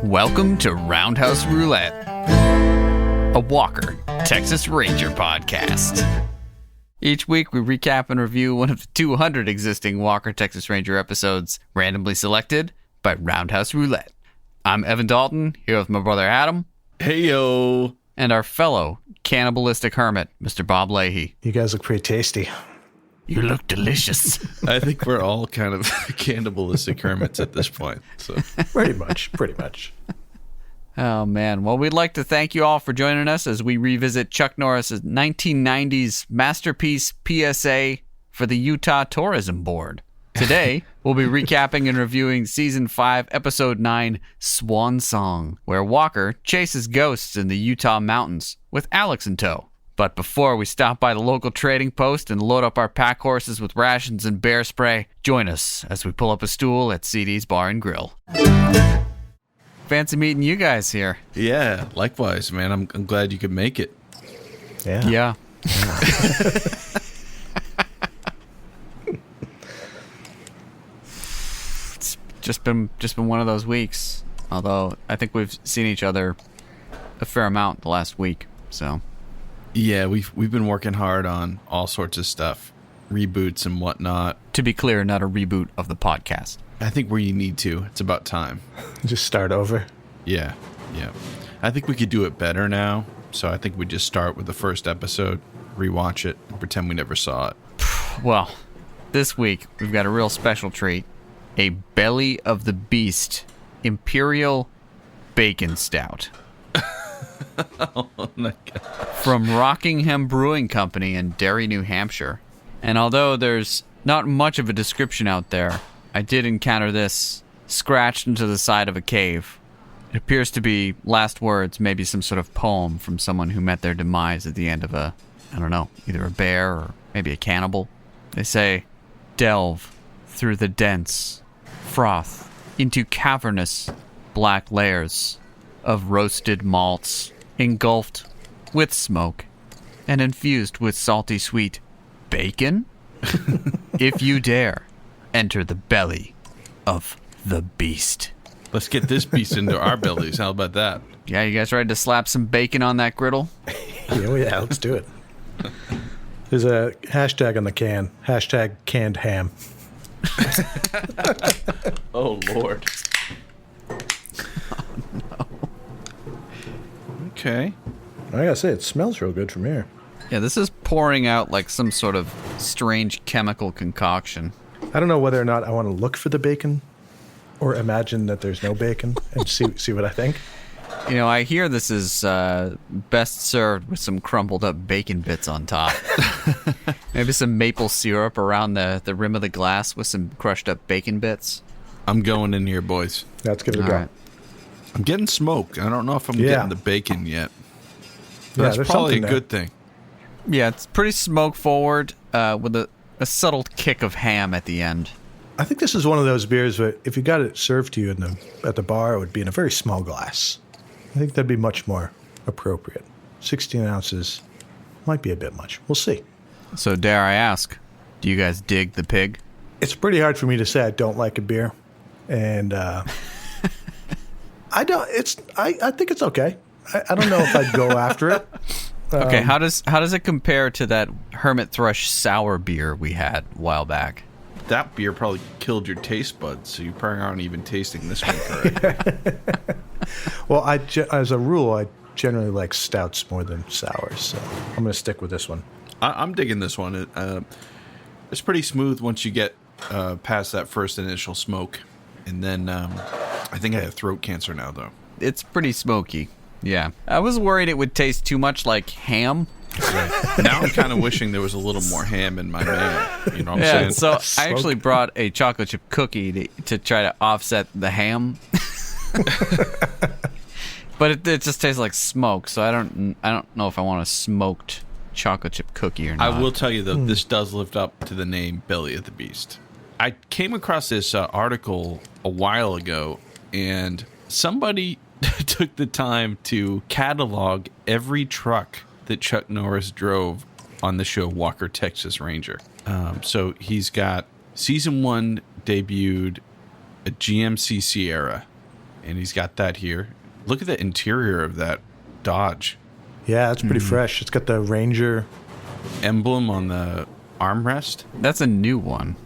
Welcome to Roundhouse Roulette, a Walker, Texas Ranger podcast. Each week we recap and review one of the 200 existing Walker, Texas Ranger episodes randomly selected by Roundhouse Roulette. I'm Evan Dalton, here with my brother Adam. Heyo. And our fellow cannibalistic hermit, Mr. Bob Leahy. You guys look pretty tasty. You look delicious. I think we're all kind of cannibalistic hermits at this point. So Pretty much. Oh, man. Well, we'd like to thank you all for joining us as we revisit Chuck Norris's 1990s masterpiece PSA for the Utah Tourism Board. Today, we'll be recapping and reviewing Season 5, Episode 9, Swan Song, where Walker chases ghosts in the Utah mountains with Alex in tow. But before we stop by the local trading post and load up our pack horses with rations and bear spray, join us as we pull up a stool at CD's Bar and Grill. Fancy meeting you guys here. yeah, likewise, man. I'm glad you could make it. Yeah. It's just been one of those weeks. Although I think we've seen each other a fair amount the last week. So Yeah, we've been working hard on all sorts of stuff, reboots and whatnot. to be clear, not a reboot of the podcast. I think where you need to. It's about time. Just start over. Yeah. I think we could do it better now. So I think we just start with the first episode, rewatch it, and pretend we never saw it. Well, this week we've got a real special treat: a Belly of the Beast Imperial Bacon Stout. Oh my God. From Rockingham Brewing Company in Derry, New Hampshire. And although there's not much of a description out there, I did encounter this scratched into the side of a cave. It appears to be last words, maybe some sort of poem from someone who met their demise at the end of either a bear or maybe a cannibal. They say, delve through the dense froth into cavernous black layers of roasted malts, engulfed with smoke and infused with salty sweet bacon. If you dare, enter the belly of the beast. Let's get this beast into our bellies. How about that? Yeah, you guys ready to slap some bacon on that griddle? Yeah, let's do it. There's a hashtag on the can. Hashtag canned ham. Oh, Lord. Okay. I gotta say, it smells real good from here. Yeah, this is pouring out like some sort of strange chemical concoction. I don't know whether or not I want to look for the bacon or imagine that there's no bacon and see what I think. You know, I hear this is best served with some crumbled up bacon bits on top. Maybe some maple syrup around the rim of the glass with some crushed up bacon bits. I'm going in here, boys. Let's give it a All go. right. I'm getting smoked. I don't know if I'm getting the bacon yet. But that's there's probably a something good thing. Yeah, it's pretty smoke forward with a subtle kick of ham at the end. I think this is one of those beers where if you got it served to you at the bar, it would be in a very small glass. I think that'd be much more appropriate. 16 ounces might be a bit much. We'll see. So dare I ask, do you guys dig the pig? It's pretty hard for me to say I don't like a beer, and I don't. I think it's okay. I don't know if I'd go after it. Okay, how does it compare to that Hermit Thrush sour beer we had a while back? That beer probably killed your taste buds, so you probably aren't even tasting this one correctly. Well, as a rule, I generally like stouts more than sours, so I'm going to stick with this one. I'm digging this one. It's pretty smooth once you get past that first initial smoke. And then I think I have throat cancer now, though. It's pretty smoky. Yeah. I was worried it would taste too much like ham. Now I'm kind of wishing there was a little more ham in my mayo. You know what I'm Yeah, saying? so I actually brought a chocolate chip cookie to try to offset the ham. But it just tastes like smoke, so I don't know if I want a smoked chocolate chip cookie or not. I will tell you, though, this does live up to the name Belly of the Beast. I came across this article a while ago, and somebody took the time to catalog every truck that Chuck Norris drove on the show Walker, Texas Ranger. So he's got Season 1 debuted a GMC Sierra. and he's got that here. Look at the interior of that Dodge. Yeah, it's pretty fresh. It's got the Ranger emblem on the armrest. That's a new one.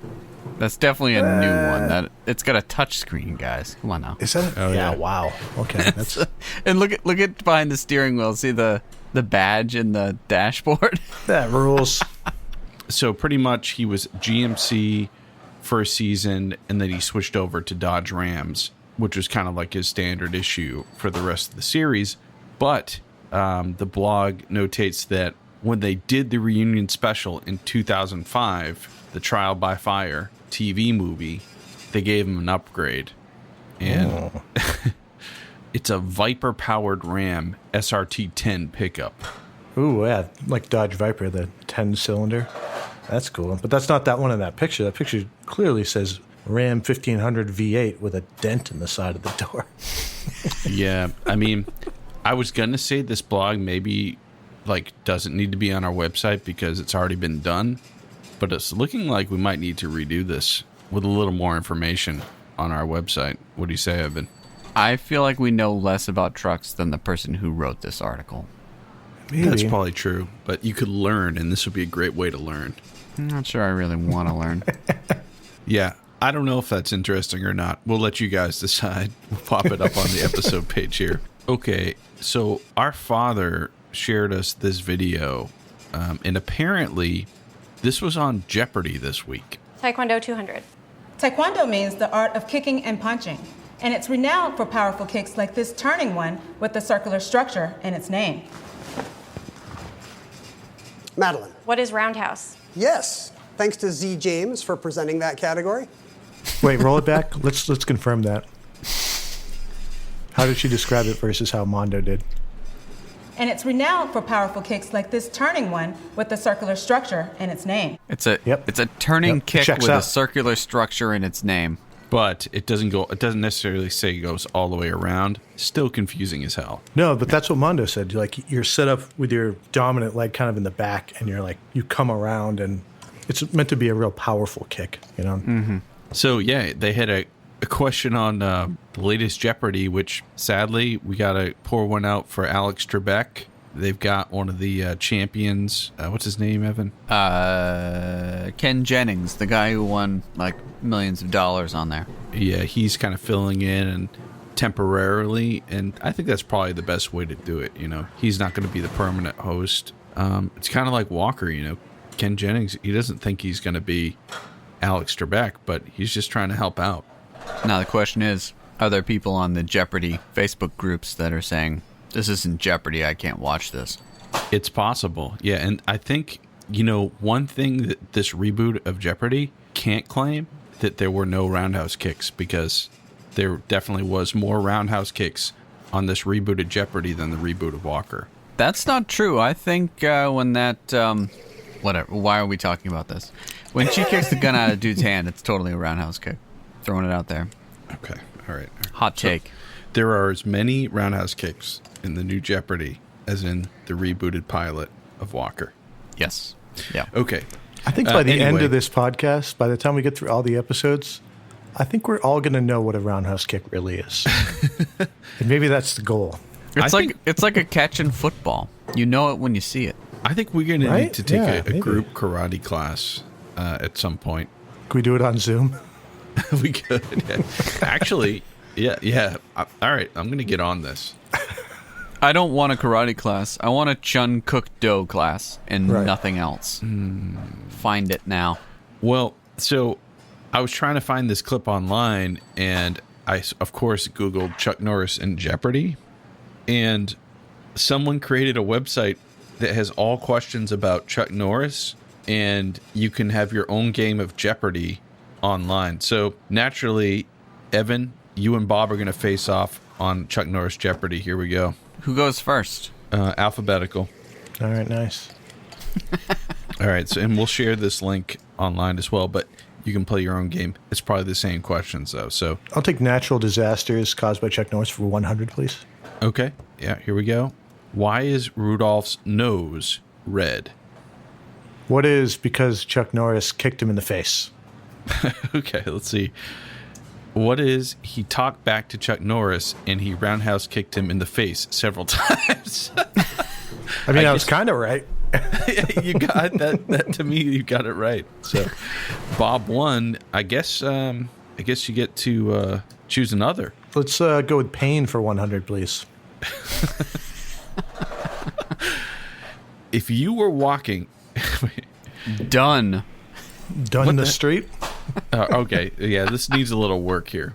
That's definitely a new one. That it's got a touch screen, guys. Come on now. Is that? Oh, yeah. Wow. Okay. That's And look at behind the steering wheel. See the badge in the dashboard? that rules. So pretty much he was GMC for a season, and then he switched over to Dodge Rams, which was kind of like his standard issue for the rest of the series. But the blog notates that when they did the reunion special in 2005, the Trial by Fire TV movie, they gave him an upgrade. And it's a Viper-powered Ram SRT-10 pickup. Ooh, yeah, like Dodge Viper, the 10-cylinder. That's cool. But that's not that one in that picture. That picture clearly says Ram 1500 V8 with a dent in the side of the door. Yeah, I mean, I was going to say this blog maybe doesn't need to be on our website because it's already been done. But it's looking like we might need to redo this with a little more information on our website. What do you say, Evan? I feel like we know less about trucks than the person who wrote this article. Maybe. That's probably true, but you could learn, and this would be a great way to learn. I'm not sure I really want to learn. Yeah, I don't know if that's interesting or not. We'll let you guys decide. We'll pop it up on the episode page here. Okay, so our father shared us this video, and apparently this was on Jeopardy this week. Taekwondo 200. Taekwondo means the art of kicking and punching, and it's renowned for powerful kicks like this turning one with the circular structure in its name. Madeline. What is roundhouse? Yes. Thanks to Z. James for presenting that category. Wait, roll it back. Let's confirm that. How did she describe it versus how Mondo did? And it's renowned for powerful kicks like this turning one with the circular structure in its name. It's a Yep. it's a turning Yep. kick Checks with a out. circular structure in its name. But it doesn't necessarily say it goes all the way around. Still confusing as hell. No, but that's what Mondo said. You're set up with your dominant leg kind of in the back, and you come around, and it's meant to be a real powerful kick, Mm-hmm. So, yeah, they had a question on the latest Jeopardy, which sadly we got to pour one out for Alex Trebek. They've got one of the champions. What's his name, Evan? Ken Jennings, the guy who won millions of dollars on there. Yeah, he's kind of filling in and temporarily, and I think that's probably the best way to do it. He's not going to be the permanent host. It's kind of like Walker. Ken Jennings. He doesn't think he's going to be Alex Trebek, but he's just trying to help out. Now the question is, are there people on the Jeopardy Facebook groups that are saying, this isn't Jeopardy, I can't watch this? It's possible. Yeah, and I think, one thing that this reboot of Jeopardy can't claim, that there were no roundhouse kicks, because there definitely was more roundhouse kicks on this rebooted Jeopardy than the reboot of Walker. That's not true. I think when that... whatever. Why are we talking about this? When she kicks the gun out of dude's hand, it's totally a roundhouse kick. Throwing it out there. Okay, all right. Hot take. There are as many roundhouse kicks in the new Jeopardy as in the rebooted pilot of Walker. Yes. Yeah. Okay. I think by the end anyway. of this podcast, by the time we get through all the episodes, I think we're all going to know what a roundhouse kick really is. And maybe that's the goal. It's like a catch in football. You know it when you see it. I think we're going to Right? need to take Yeah, a maybe. group karate class at some point. Can we do it on Zoom? We could. Yeah. Actually, yeah. All right, I'm going to get on this. I don't want a karate class. I want a Chun Cook Do class and Right. nothing else. Find it now. Well, so I was trying to find this clip online, and I, of course, Googled Chuck Norris and Jeopardy, and someone created a website that has all questions about Chuck Norris, and you can have your own game of Jeopardy online. So naturally, Evan, you and Bob are going to face off on Chuck Norris Jeopardy. Here we go. Who goes first? Alphabetical. All right, nice. All right, so and we'll share this link online as well, but you can play your own game. It's probably the same questions though. So I'll take natural disasters caused by Chuck Norris for 100, please. okay, yeah, here we go. Why is Rudolph's nose red? What is because Chuck Norris kicked him in the face? Okay, let's see. What is he talked back to Chuck Norris and he roundhouse kicked him in the face several times? I mean, I was kind of right. You got that to me. You got it right. So Bob won. I guess you get to choose another. Let's go with pain for 100, please. If you were walking, Done. Done in the street? okay, yeah, this needs a little work here.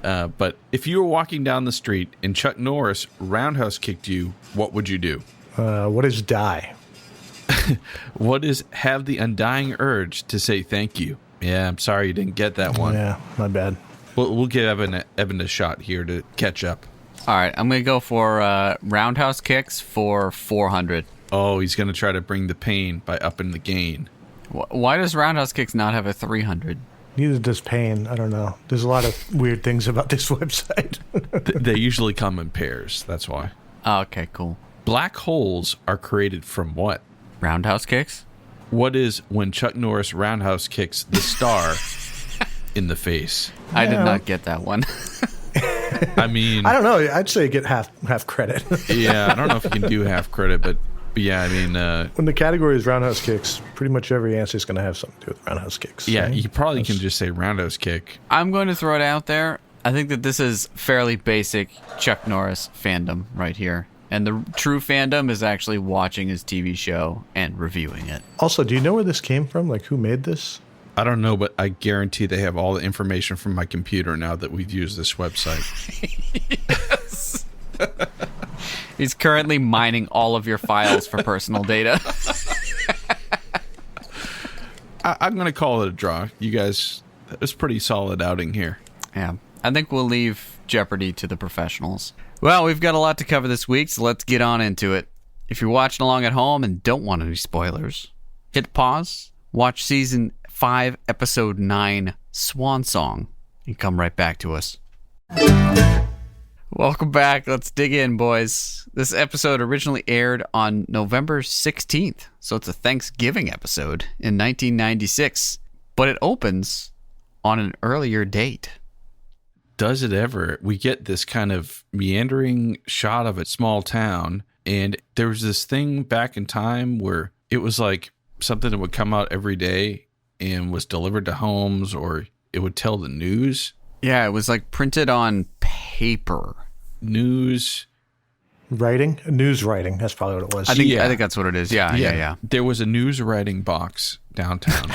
But if you were walking down the street and Chuck Norris roundhouse kicked you, what would you do? What is die? What is have the undying urge to say thank you? Yeah, I'm sorry you didn't get that one. Yeah, my bad. We'll give Evan a shot here to catch up. All right, I'm going to go for roundhouse kicks for 400. Oh, he's going to try to bring the pain by upping the gain. Why does roundhouse kicks not have a 300? Neither does pain. I don't know. There's a lot of weird things about this website. They usually come in pairs. That's why. Oh, okay, cool. Black holes are created from what? Roundhouse kicks? What is when Chuck Norris roundhouse kicks the star in the face? I did not get that one. I mean, I don't know. I'd say get half credit. yeah, I don't know if you can do half credit, but yeah, I mean, when the category is roundhouse kicks, pretty much every answer is going to have something to do with roundhouse kicks. yeah, right? you probably can just say roundhouse kick. I'm going to throw it out there. I think that this is fairly basic Chuck Norris fandom right here. And the true fandom is actually watching his TV show and reviewing it. Also, do you know where this came from? Like, who made this? I don't know, but I guarantee they have all the information from my computer now that we've used this website. Yes. He's currently mining all of your files for personal data. I'm going to call it a draw. You guys, it was a pretty solid outing here. Yeah. I think we'll leave Jeopardy to the professionals. Well, we've got a lot to cover this week, so let's get on into it. If you're watching along at home and don't want any spoilers, hit pause, watch Season 5, Episode 9, Swan Song, and come right back to us. Welcome back. Let's dig in, boys. This episode originally aired on November 16th, so it's a Thanksgiving episode in 1996, but it opens on an earlier date. Does it ever? We get this kind of meandering shot of a small town, and there was this thing back in time where it was like something that would come out every day and was delivered to homes, or it would tell the news. Yeah, it was like printed on paper. News Writing? News writing. That's probably what it was. I think Yeah. that's what it is. Yeah. There was a news writing box downtown,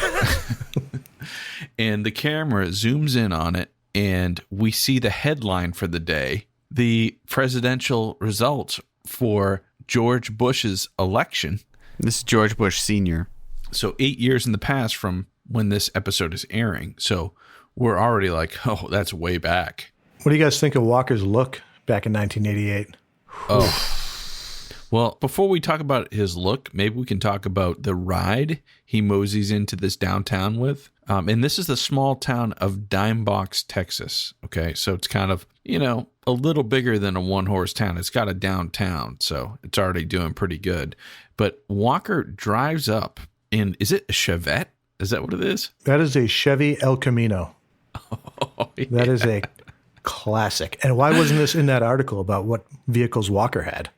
and the camera zooms in on it, and we see the headline for the day: the presidential results for George Bush's election. This is George Bush Sr. So 8 years in the past from when this episode is airing. So we're already like, oh, that's way back. What do you guys think of Walker's look back in 1988? Oh. Well, before we talk about his look, maybe we can talk about the ride he moseys into this downtown with. And this is the small town of Dime Box, Texas. Okay, so it's kind of, a little bigger than a one-horse town. It's got a downtown, so it's already doing pretty good. But Walker drives up in, is it a Chevette? Is that what it is? That is a Chevy El Camino. Oh, yeah. That is a classic. And why wasn't this in that article about what vehicles Walker had?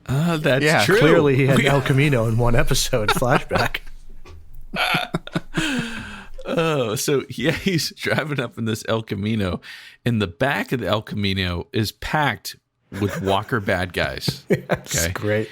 That's Yeah, true. Clearly he had El Camino in one episode flashback. Oh, so yeah, he's driving up in this El Camino, and the back of the El Camino is packed with Walker bad guys. That's great.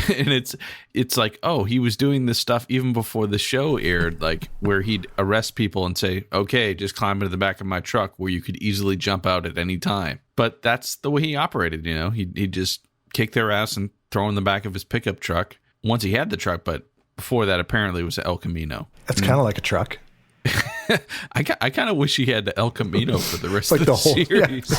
And it's like, oh, he was doing this stuff even before the show aired, like where he'd arrest people and say, okay, just climb into the back of my truck where you could easily jump out at any time. But that's the way he operated, he'd just kick their ass and throw in the back of his pickup truck once he had the truck. But before that, apparently it was El Camino. That's kind of like a truck. I kind of wish he had the El Camino for the rest Like of the the whole- series.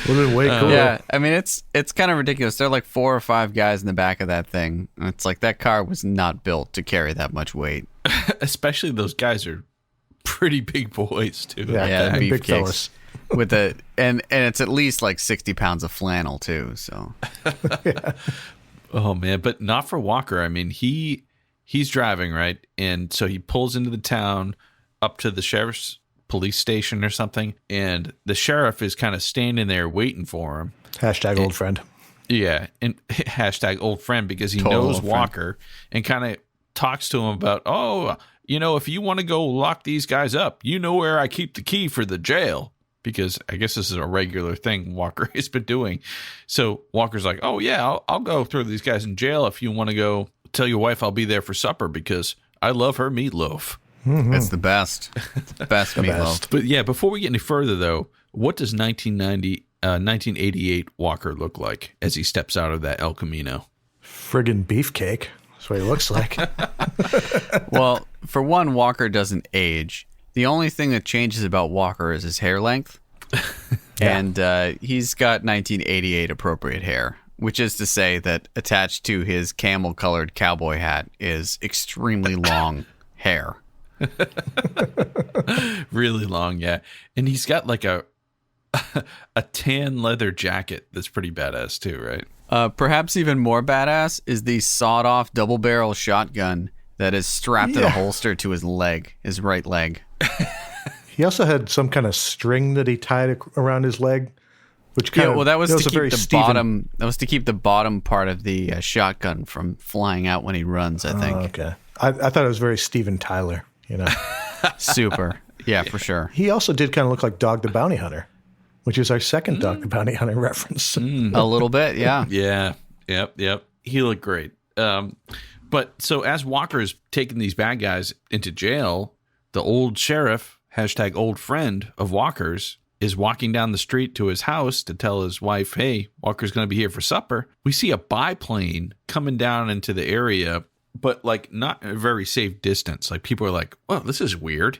Would have been way cooler. Yeah, I mean it's kind of ridiculous. There are like 4 or 5 guys in the back of that thing. And it's like that car was not built to carry that much weight. Especially those guys are pretty big boys too. Yeah, Yeah, and big beefcakes. fellas. With the and it's at least like 60 pounds of flannel too. So Oh man, but not for Walker. I mean, he's driving, right? And so he pulls into the town up to the sheriff's police station or something, and the sheriff is kind of standing there waiting for him. Hashtag old friend. Yeah, and hashtag old friend, because he Total knows old friend. Walker and kind of talks to him about, if you want to go lock these guys up, you know where I keep the key for the jail. Because I guess this is a regular thing Walker has been doing. So Walker's like, oh, yeah, I'll go throw these guys in jail if you want to go tell your wife I'll be there for supper because I love her meatloaf. It's the best. It's the best meatloaf. But yeah, before we get any further, though, what does 1988 Walker look like as he steps out of that El Camino? Friggin' beefcake. That's what he looks like. Well, for one, Walker doesn't age. The only thing that changes about Walker is his hair length. And he's got 1988 appropriate hair, which is to say that attached to his camel-colored cowboy hat is extremely long hair. Really long, yeah. And he's got like a tan leather jacket that's pretty badass too, right? Perhaps even more badass is the sawed-off double-barrel shotgun that is strapped in a holster to his leg, his right leg. He also had some kind of string that he tied around his leg, which kind of that was to keep very the bottom. That was to keep the bottom part of the shotgun from flying out when he runs. I think. Okay, I thought it was very Steven Tyler. Super. Yeah, for sure. He also did kind of look like Dog the Bounty Hunter, which is our second Dog the Bounty Hunter reference. A little bit, yeah. Yeah. Yep. He looked great. But so as Walker's taking these bad guys into jail, the old sheriff, hashtag old friend of Walker's, is walking down the street to his house to tell his wife, hey, Walker's going to be here for supper. We see a biplane coming down into the area, but like not a very safe distance. Like people are like, well, this is weird.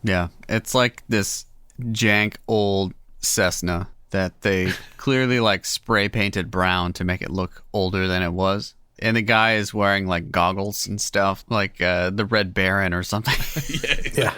Yeah, it's like this jank old Cessna that they clearly like spray painted brown to make it look older than it was. And the guy is wearing like goggles and stuff, like the Red Baron or something. Yeah.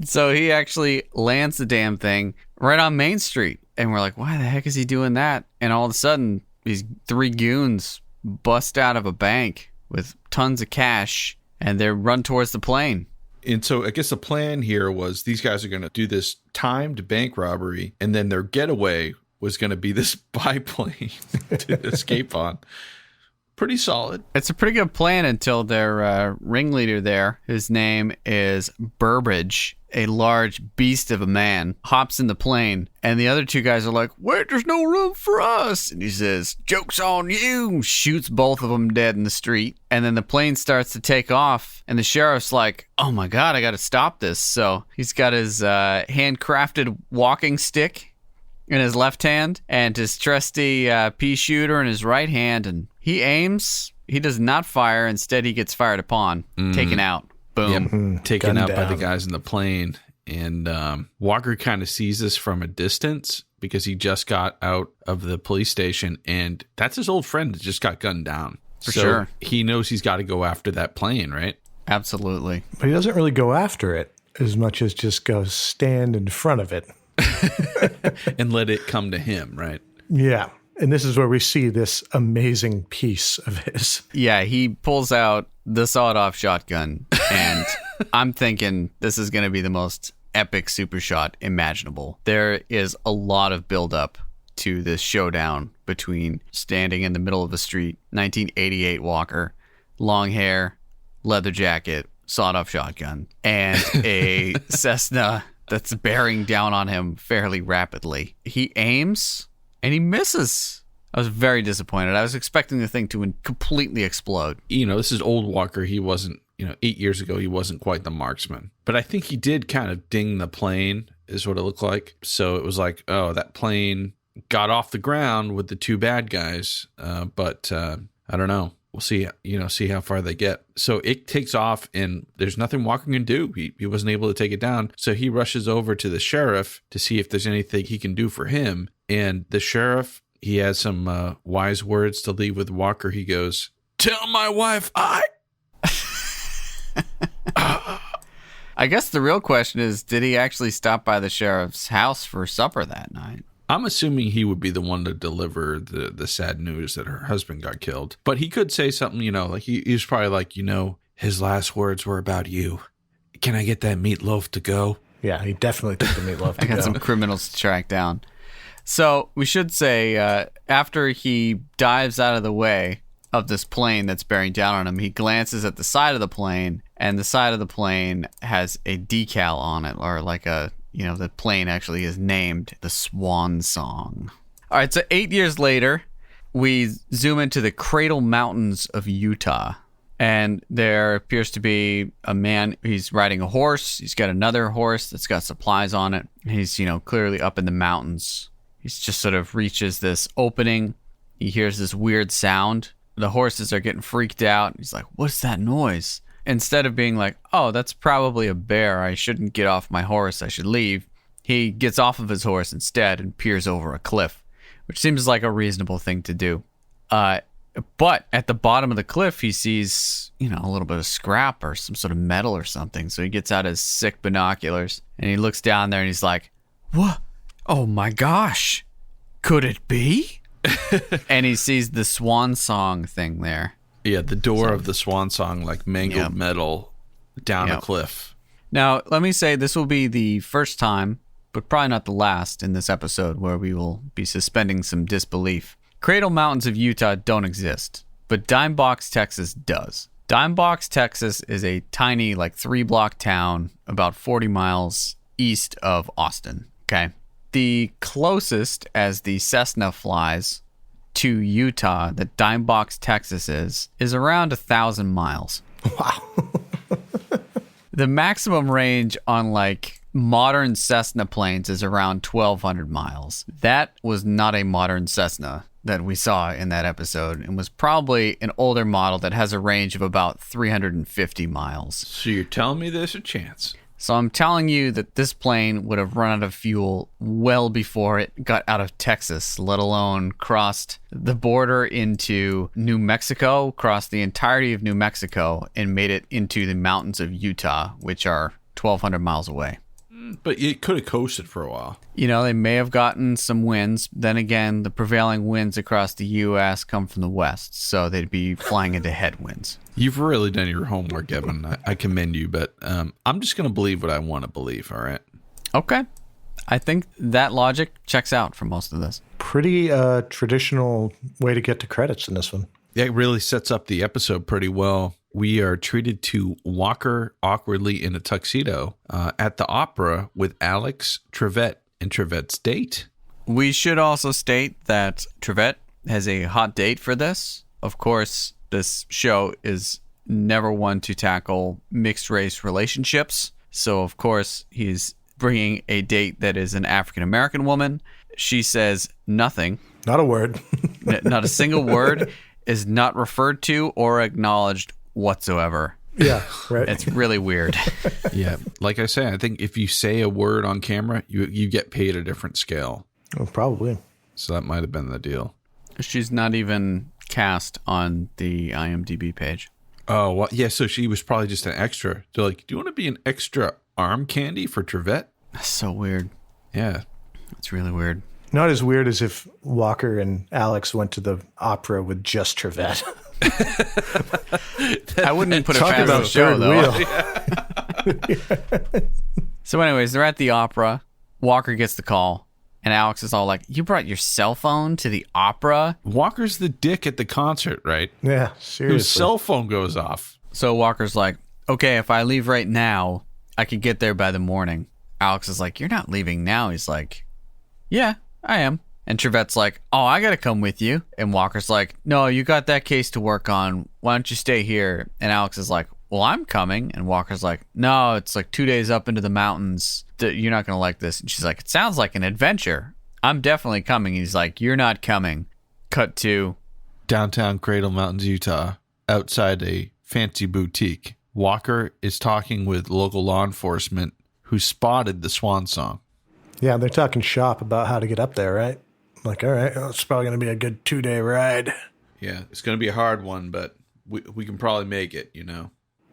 So he actually lands the damn thing right on Main Street. And we're like, why the heck is he doing that? And all of a sudden, these three goons bust out of a bank with tons of cash and they run towards the plane. And so I guess the plan here was these guys are going to do this timed bank robbery, and then their getaway was going to be this biplane to escape on. Pretty solid. It's a pretty good plan until their ringleader there, his name is Burbage, a large beast of a man, hops in the plane, and the other two guys are like, wait, there's no room for us. And he says, joke's on you, shoots both of them dead in the street. And then the plane starts to take off, and the sheriff's like, oh my God, I got to stop this. So he's got his handcrafted walking stick in his left hand and his trusty pea shooter in his right hand, and he aims. He does not fire. Instead, he gets fired upon, taken out. Boom. Yep. Taken Gunned out by down. the guys in the plane. And Walker kind of sees this from a distance because he just got out of the police station, and that's his old friend that just got gunned down. For sure. He knows he's got to go after that plane, right? Absolutely. But he doesn't really go after it as much as just go stand in front of it. And let it come to him, right? Yeah. And this is where we see this amazing piece of his. Yeah, he pulls out the sawed-off shotgun, and I'm thinking this is going to be the most epic super shot imaginable. There is a lot of build-up to this showdown between standing in the middle of the street, 1988 Walker, long hair, leather jacket, sawed-off shotgun, and a Cessna that's bearing down on him fairly rapidly. He aims, and he misses. I was very disappointed. I was expecting the thing to completely explode. This is old Walker. He wasn't, 8 years ago, he wasn't quite the marksman. But I think he did kind of ding the plane, is what it looked like. So it was like, oh, that plane got off the ground with the two bad guys. But I don't know. We'll see, see how far they get. So it takes off, and there's nothing Walker can do. He wasn't able to take it down. So he rushes over to the sheriff to see if there's anything he can do for him. And the sheriff, he has some wise words to leave with Walker. He goes, tell my wife I guess the real question is, did he actually stop by the sheriff's house for supper that night? I'm assuming he would be the one to deliver the sad news that her husband got killed. But he could say something, like he was probably like, his last words were about you. can I get that meatloaf to go? Yeah, he definitely took the meatloaf to I got go. some criminals to track down. So we should say, after he dives out of the way of this plane that's bearing down on him, he glances at the side of the plane, and the side of the plane has a decal on it, or like the plane actually is named the Swan Song. All right, so 8 years later, we zoom into the Cradle Mountains of Utah. And there appears to be a man. He's riding a horse. He's got another horse that's got supplies on it. He's, clearly up in the mountains. He's just sort of reaches this opening. He hears this weird sound. The horses are getting freaked out. He's like, what's that noise? Instead of being like, oh, that's probably a bear. I shouldn't get off my horse. I should leave. He gets off of his horse instead and peers over a cliff, which seems like a reasonable thing to do. But at the bottom of the cliff, he sees, a little bit of scrap or some sort of metal or something. So he gets out his sick binoculars and he looks down there and he's like, what? Oh my gosh. Could it be? And he sees the Swan Song thing there. Yeah, the door of the Swan Song, like mangled metal down a cliff. Now, let me say this will be the first time, but probably not the last in this episode where we will be suspending some disbelief. Cradle Mountains of Utah don't exist, but Dime Box, Texas does. Dime Box, Texas is a tiny, 3-block town about 40 miles east of Austin, okay? The closest as the Cessna flies to Utah that Dime Box, Texas is around 1,000 miles. Wow. The maximum range on modern Cessna planes is around 1,200 miles. That was not a modern Cessna that we saw in that episode, and was probably an older model that has a range of about 350 miles. So you're telling me there's a chance? So I'm telling you that this plane would have run out of fuel well before it got out of Texas, let alone crossed the border into New Mexico, crossed the entirety of New Mexico, and made it into the mountains of Utah, which are 1,200 miles away. But it could have coasted for a while. They may have gotten some winds. Then again, the prevailing winds across the U.S. come from the west, so they'd be flying into headwinds. You've really done your homework, Evan. I commend you, but I'm just going to believe what I want to believe, all right? Okay. I think that logic checks out for most of this. Pretty traditional way to get to credits in this one. Yeah, it really sets up the episode pretty well. We are treated to Walker awkwardly in a tuxedo at the opera with Alex, Trevette, and Trevette's date. We should also state that Trevette has a hot date for this. Of course, this show is never one to tackle mixed race relationships. So, of course, he's bringing a date that is an African-American woman. She says nothing. Not a word. Not a single word is not referred to or acknowledged whatsoever. Yeah, right. It's really weird. Yeah, like I say, I think if you say a word on camera, you get paid a different scale. Oh, probably. So that might have been the deal. She's not even cast on the IMDb page. Oh, well, yeah, so she was probably just an extra. They're like, do you want to be an extra arm candy for Trevette? That's so weird. Yeah. It's really weird. Not as weird as if Walker and Alex went to the opera with just Trevette. I wouldn't put it Talk past about the show, third though. So anyways, they're at the opera. Walker gets the call, and Alex is all like, you brought your cell phone to the opera? Walker's the dick at the concert, right? Yeah, seriously. Whose cell phone goes off. So Walker's like, okay, if I leave right now, I could get there by the morning. Alex is like, you're not leaving now. He's like, yeah, I am. And Trevette's like, oh, I got to come with you. And Walker's like, no, you got that case to work on. Why don't you stay here? And Alex is like, well, I'm coming. And Walker's like, no, it's 2 days up into the mountains. You're not going to like this. And she's like, it sounds like an adventure. I'm definitely coming. He's like, you're not coming. Cut to downtown Cradle Mountains, Utah, outside a fancy boutique. Walker is talking with local law enforcement who spotted the Swan Song. Yeah, they're talking shop about how to get up there, right? Like, all right, well, it's probably going to be a good 2-day ride. Yeah, it's going to be a hard one, but we can probably make it,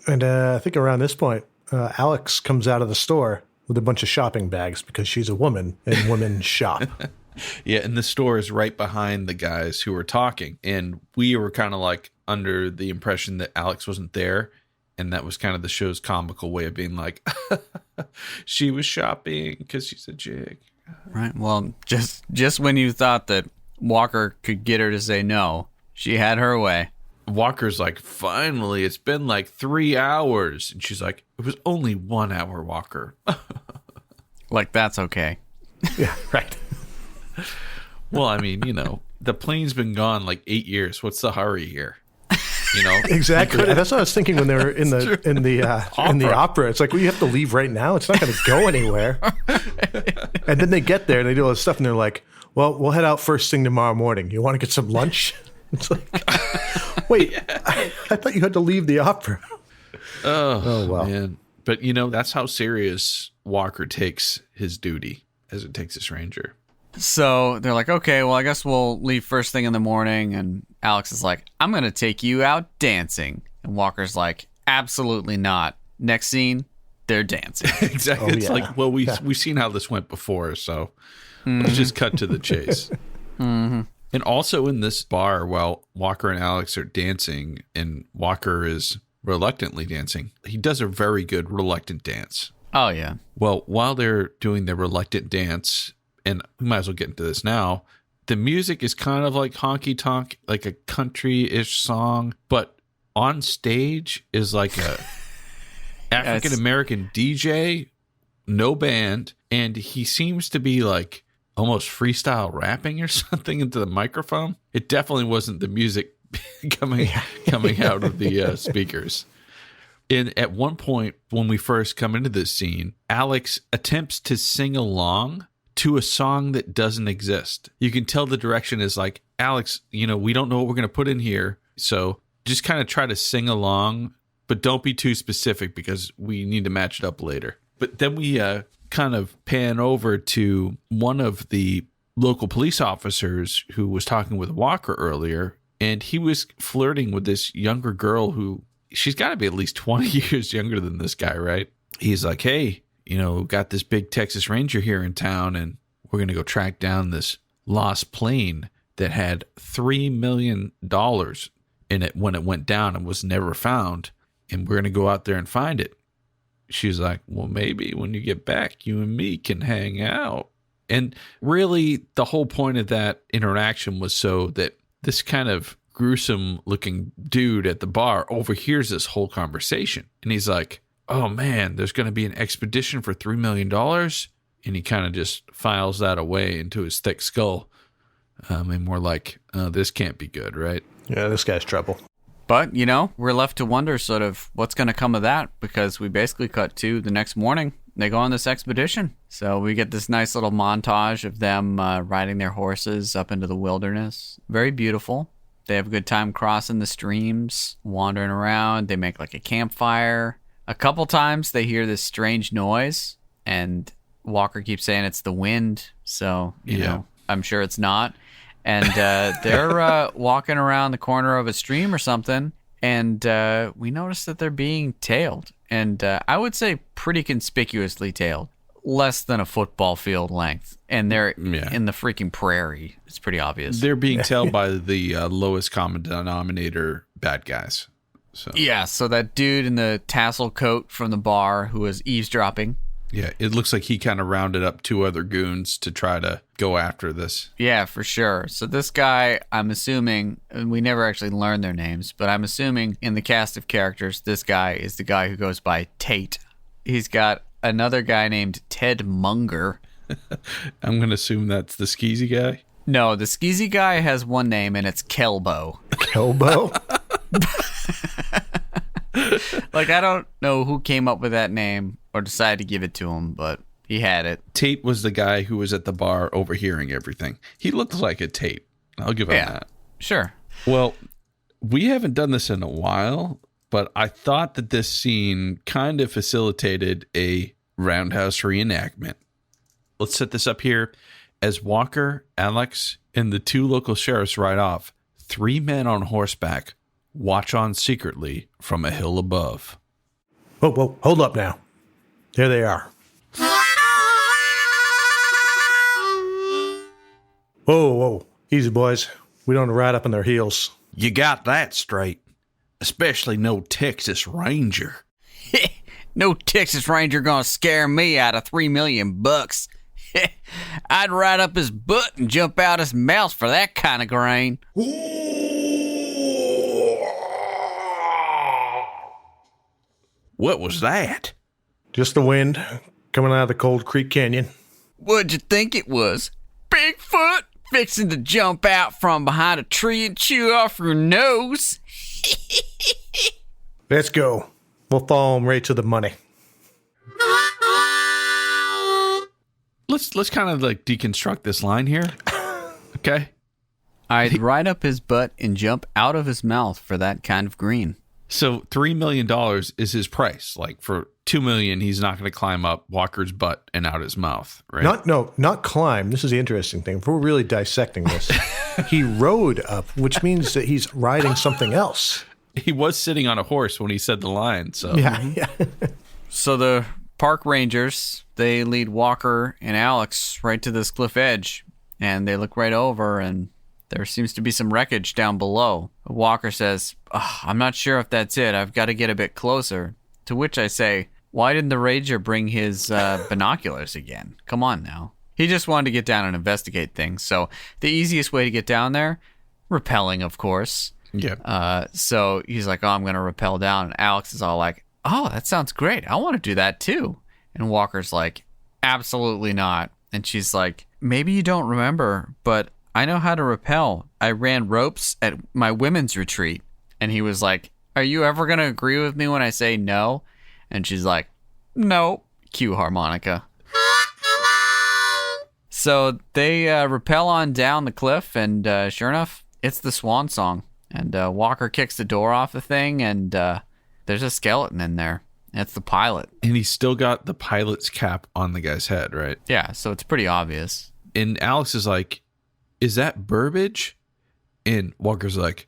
And I think around this point, Alex comes out of the store with a bunch of shopping bags because she's a woman and women shop. Yeah, and the store is right behind the guys who were talking. And we were kind of under the impression that Alex wasn't there. And that was kind of the show's comical way of being like, she was shopping because she's a chick. Right. Well, just when you thought that Walker could get her to say no, she had her way. Walker's like, finally, it's been like 3 hours. And she's like, it was only 1 hour, Walker. Like, that's okay. Yeah, right. Well, I mean, the plane's been gone like 8 years. What's the hurry here? Exactly. That's what I was thinking when they were in the opera. It's like, well, you have to leave right now. It's not going to go anywhere. And then they get there and they do all this stuff, and they're like, well, we'll head out first thing tomorrow morning. You want to get some lunch? It's like, wait, I thought you had to leave the opera. Oh well. Man. But, that's how serious Walker takes his duty as it takes this ranger. So they're like, okay, well, I guess we'll leave first thing in the morning. And Alex is like, I'm going to take you out dancing. And Walker's like, absolutely not. Next scene, they're dancing. Exactly. It's like, well, we've seen how this went before, so let's just cut to the chase. Mm-hmm. And also in this bar, while Walker and Alex are dancing, and Walker is reluctantly dancing, he does a very good reluctant dance. Oh, yeah. Well, while they're doing their reluctant dance, and we might as well get into this now, the music is kind of like honky tonk, like a country-ish song, but on stage is like a African-American DJ, no band, and he seems to be like almost freestyle rapping or something into the microphone. It definitely wasn't the music coming out of the speakers. And at one point, when we first come into this scene, Alex attempts to sing along to a song that doesn't exist. You can tell the direction is like, Alex, we don't know what we're going to put in here, so just kind of try to sing along, but don't be too specific because we need to match it up later. But then we kind of pan over to one of the local police officers who was talking with Walker earlier, and he was flirting with this younger girl who, she's got to be at least 20 years younger than this guy, right? He's like, hey, got this big Texas Ranger here in town, and we're going to go track down this lost plane that had $3 million in it when it went down and was never found, and we're going to go out there and find it. She's like, well, maybe when you get back, you and me can hang out. And really, the whole point of that interaction was so that this kind of gruesome looking dude at the bar overhears this whole conversation. And he's like, oh man, there's going to be an expedition for $3 million. And he kind of just files that away into his thick skull. And we're like, this can't be good, right? Yeah, this guy's trouble. But, we're left to wonder sort of what's going to come of that, because we basically cut to the next morning. They go on this expedition. So we get this nice little montage of them riding their horses up into the wilderness. Very beautiful. They have a good time crossing the streams, wandering around. They make like a campfire. A couple times they hear this strange noise, and Walker keeps saying it's the wind. So, you know, I'm sure it's not. And they're walking around the corner of a stream or something, and we notice that they're being tailed. And I would say pretty conspicuously tailed. Less than a football field length. And they're in the freaking prairie. It's pretty obvious. They're being tailed by the lowest common denominator bad guys. So that dude in the tassel coat from the bar who was eavesdropping. Yeah, it looks like he kind of rounded up 2 other goons to try to go after this. Yeah, for sure. So this guy, I'm assuming, and we never actually learned their names, but I'm assuming in the cast of characters, this guy is the guy who goes by Tate. He's got another guy named Ted Munger. I'm going to assume that's the skeezy guy. No, the skeezy guy has one name, and it's Kelbo. Kelbo? Like, I don't know who came up with that name or decided to give it to him, but he had it. Tate was the guy who was at the bar overhearing everything. He looked like a Tate. I'll give him that. Sure. Well, we haven't done this in a while, but I thought that this scene kind of facilitated a roundhouse reenactment. Let's set this up here. As Walker, Alex, and the 2 local sheriffs ride off, 3 men on horseback watch on secretly from a hill above. Whoa, hold up now. There they are. Whoa, easy boys. We don't ride up on their heels. You got that straight. Especially no Texas Ranger. No Texas Ranger gonna scare me out of $3 million. I'd ride up his butt and jump out his mouth for that kind of grain. What was that? Just the wind coming out of the Cold Creek Canyon. What'd you think it was? Bigfoot fixing to jump out from behind a tree and chew off your nose? Let's go. We'll follow him right to the money. Let's kind of like deconstruct this line here. Okay? I'd ride up his butt and jump out of his mouth for that kind of green. So $3 million is his price. Like for $2 million, he's not going to climb up Walker's butt and out his mouth, right? Not climb. This is the interesting thing. If we're really dissecting this, he rode up, which means that he's riding something else. He was sitting on a horse when he said the line, so. Yeah. So the park rangers, they lead Walker and Alex right to this cliff edge, and they look right over, and there seems to be some wreckage down below. Walker says, I'm not sure if that's it. I've got to get a bit closer. To which I say, why didn't the ranger bring his binoculars again? Come on now. He just wanted to get down and investigate things. So the easiest way to get down there, rappelling, of course. Yeah. So he's like, I'm going to rappel down. And Alex is all like, that sounds great. I want to do that too. And Walker's like, absolutely not. And she's like, maybe you don't remember, but I know how to rappel. I ran ropes at my women's retreat. And he was like, are you ever going to agree with me when I say no? And she's like, no. Cue harmonica. So they rappel on down the cliff, and sure enough, it's the Swan song. And Walker kicks the door off the thing, and there's a skeleton in there. It's the pilot. And he's still got the pilot's cap on the guy's head, right? Yeah, so it's pretty obvious. And Alex is like, is that Burbage? And Walker's like,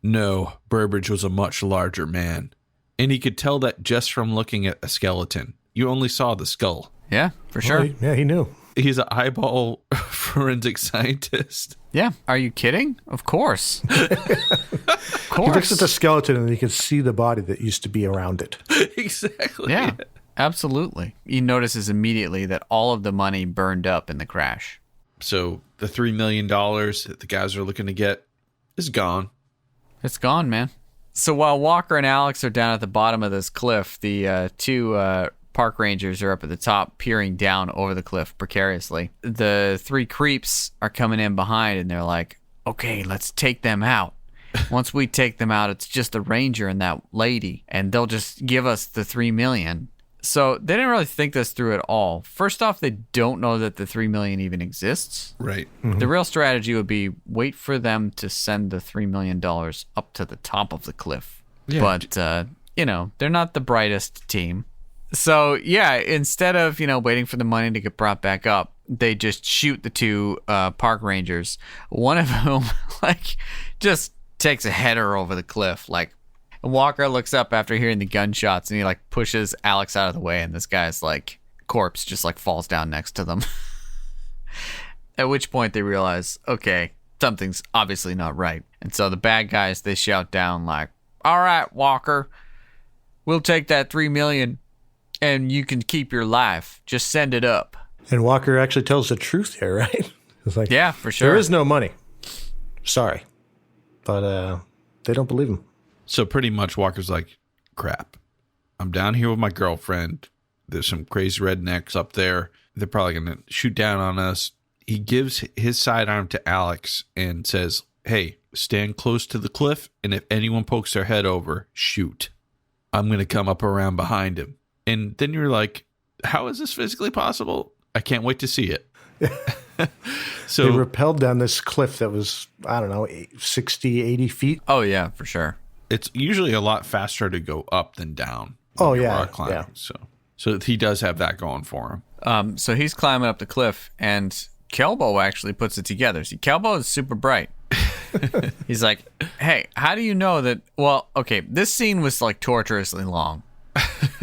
no, Burbage was a much larger man. And he could tell that just from looking at a skeleton. You only saw the skull. Yeah, for sure. Yeah, he knew. He's an eyeball forensic scientist. Yeah. Are you kidding? Of course. Of course. He looks at the skeleton and he can see the body that used to be around it. Exactly. Yeah, absolutely. He notices immediately that all of the money burned up in the crash. So the $3 million that the guys are looking to get is gone. It's gone, man. So while Walker and Alex are down at the bottom of this cliff, the two park rangers are up at the top peering down over the cliff precariously. The three creeps are coming in behind, and they're like, okay, let's take them out. Once we take them out, it's just the ranger and that lady, and they'll just give us the $3 million. So they didn't really think this through at all. First off, they don't know that the $3 million even exists. Right. Mm-hmm. The real strategy would be wait for them to send the $3 million up to the top of the cliff. Yeah. But, they're not the brightest team. So, yeah, instead of, waiting for the money to get brought back up, they just shoot the two park rangers. One of whom, just takes a header over the cliff. Walker looks up after hearing the gunshots, and he, pushes Alex out of the way, and this guy's, corpse just, falls down next to them. At which point they realize, okay, something's obviously not right. And so the bad guys, they shout down, all right, Walker, we'll take that $3 million, and you can keep your life. Just send it up. And Walker actually tells the truth here, right? It's like, yeah, for sure. There is no money. Sorry. But they don't believe him. So pretty much Walker's like, crap. I'm down here with my girlfriend. There's some crazy rednecks up there. They're probably going to shoot down on us. He gives his sidearm to Alex and says, hey, stand close to the cliff, and if anyone pokes their head over, shoot. I'm going to come up around behind him. And then you're like, how is this physically possible? I can't wait to see it. So they rappelled down this cliff that was, 60, 80 feet. Oh, yeah, for sure. It's usually a lot faster to go up than down. Oh, yeah. Rock climbing. Yeah. So he does have that going for him. So he's climbing up the cliff, and Kelbo actually puts it together. See, Kelbo is super bright. He's like, hey, how do you know that? Well, okay, this scene was torturously long.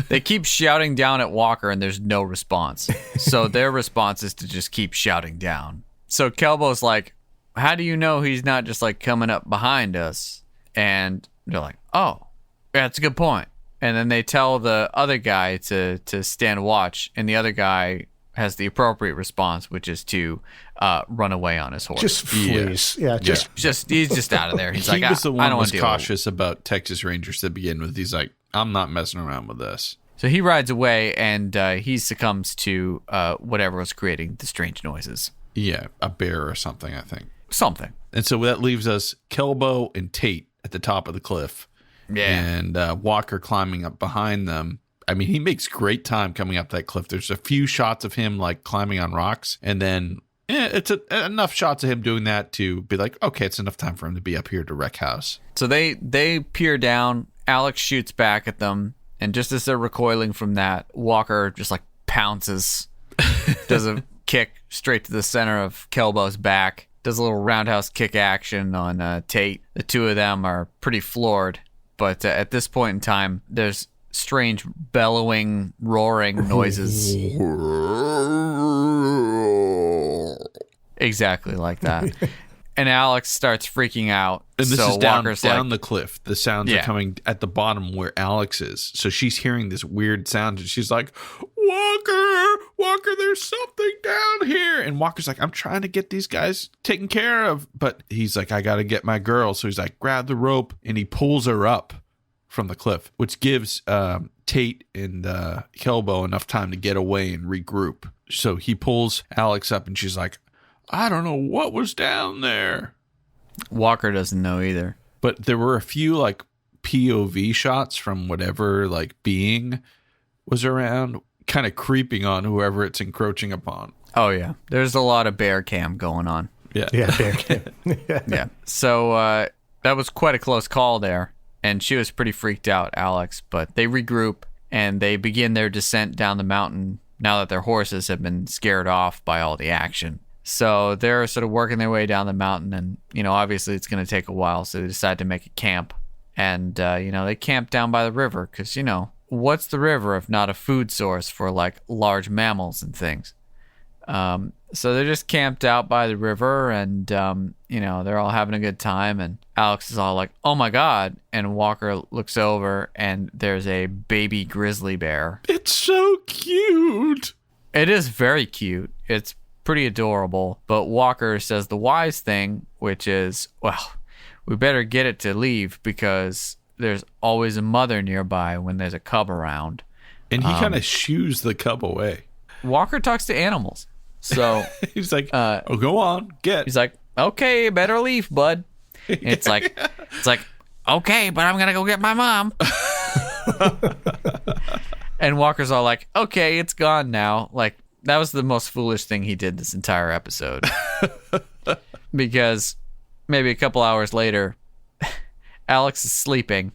They keep shouting down at Walker, and there's no response. So their response is to just keep shouting down. So Kelbo's like, how do you know he's not just coming up behind us? And they're like, oh, Yeah, that's a good point. And then they tell the other guy to stand watch, and the other guy has the appropriate response, which is to run away on his horse. Just flees. Yeah, He's just out of there. He's like, He was the I one don't who want was to deal with it. cautious about Texas Rangers to begin with. He's like, I'm not messing around with this. So he rides away, and he succumbs to whatever was creating the strange noises. Yeah, a bear or something, I think. Something. And so that leaves us Kelbo and Tate at the top of the cliff. Yeah. And Walker climbing up behind them. I mean, he makes great time coming up that cliff. There's a few shots of him like climbing on rocks, and then it's enough shots of him doing that to be like, okay, it's enough time for him to be up here to wreck house. So they peer down. Alex shoots back at them, and just as they're recoiling from that, Walker just like pounces, does a kick straight to the center of Kelbo's back, does a little roundhouse kick action on Tate. The two of them are pretty floored, but at this point in time, there's strange bellowing, roaring noises. Exactly like that. And Alex starts freaking out. And this so is down Walker's the cliff. The sounds Yeah. are coming at the bottom where Alex is. So she's hearing this weird sound, and she's like, Walker, there's something down here. And Walker's like, I'm trying to get these guys taken care of. But he's like, I got to get my girl. So he's like, grab the rope, and he pulls her up from the cliff, which gives Tate and Kelbo enough time to get away and regroup. So he pulls Alex up, and she's like, I don't know what was down there. Walker doesn't know either. But there were a few like POV shots from whatever like being was around, kind of creeping on whoever it's encroaching upon. Oh, yeah. There's a lot of bear cam going on. Yeah. Yeah, bear cam. Yeah. So that was quite a close call there. And she was pretty freaked out, Alex. But they regroup and they begin their descent down the mountain now that their horses have been scared off by all the action. So they're sort of working their way down the mountain. And, obviously it's going to take a while. So they decide to make a camp. And, they camp down by the river because, what's the river if not a food source for like large mammals and things? So they're just camped out by the river and, they're all having a good time. And Alex is all like, oh my God. And Walker looks over and there's a baby grizzly bear. It's so cute. It is very cute. It's pretty adorable. But Walker says the wise thing, which is, well, we better get it to leave because there's always a mother nearby when there's a cub around. And he kind of shoos the cub away. Walker talks to animals. So he's like, oh, go on, get. He's like, okay, better leave, bud. It's like, okay, but I'm going to go get my mom. And Walker's all like, okay, it's gone now. Like, that was the most foolish thing he did this entire episode. Because maybe a couple hours later, Alex is sleeping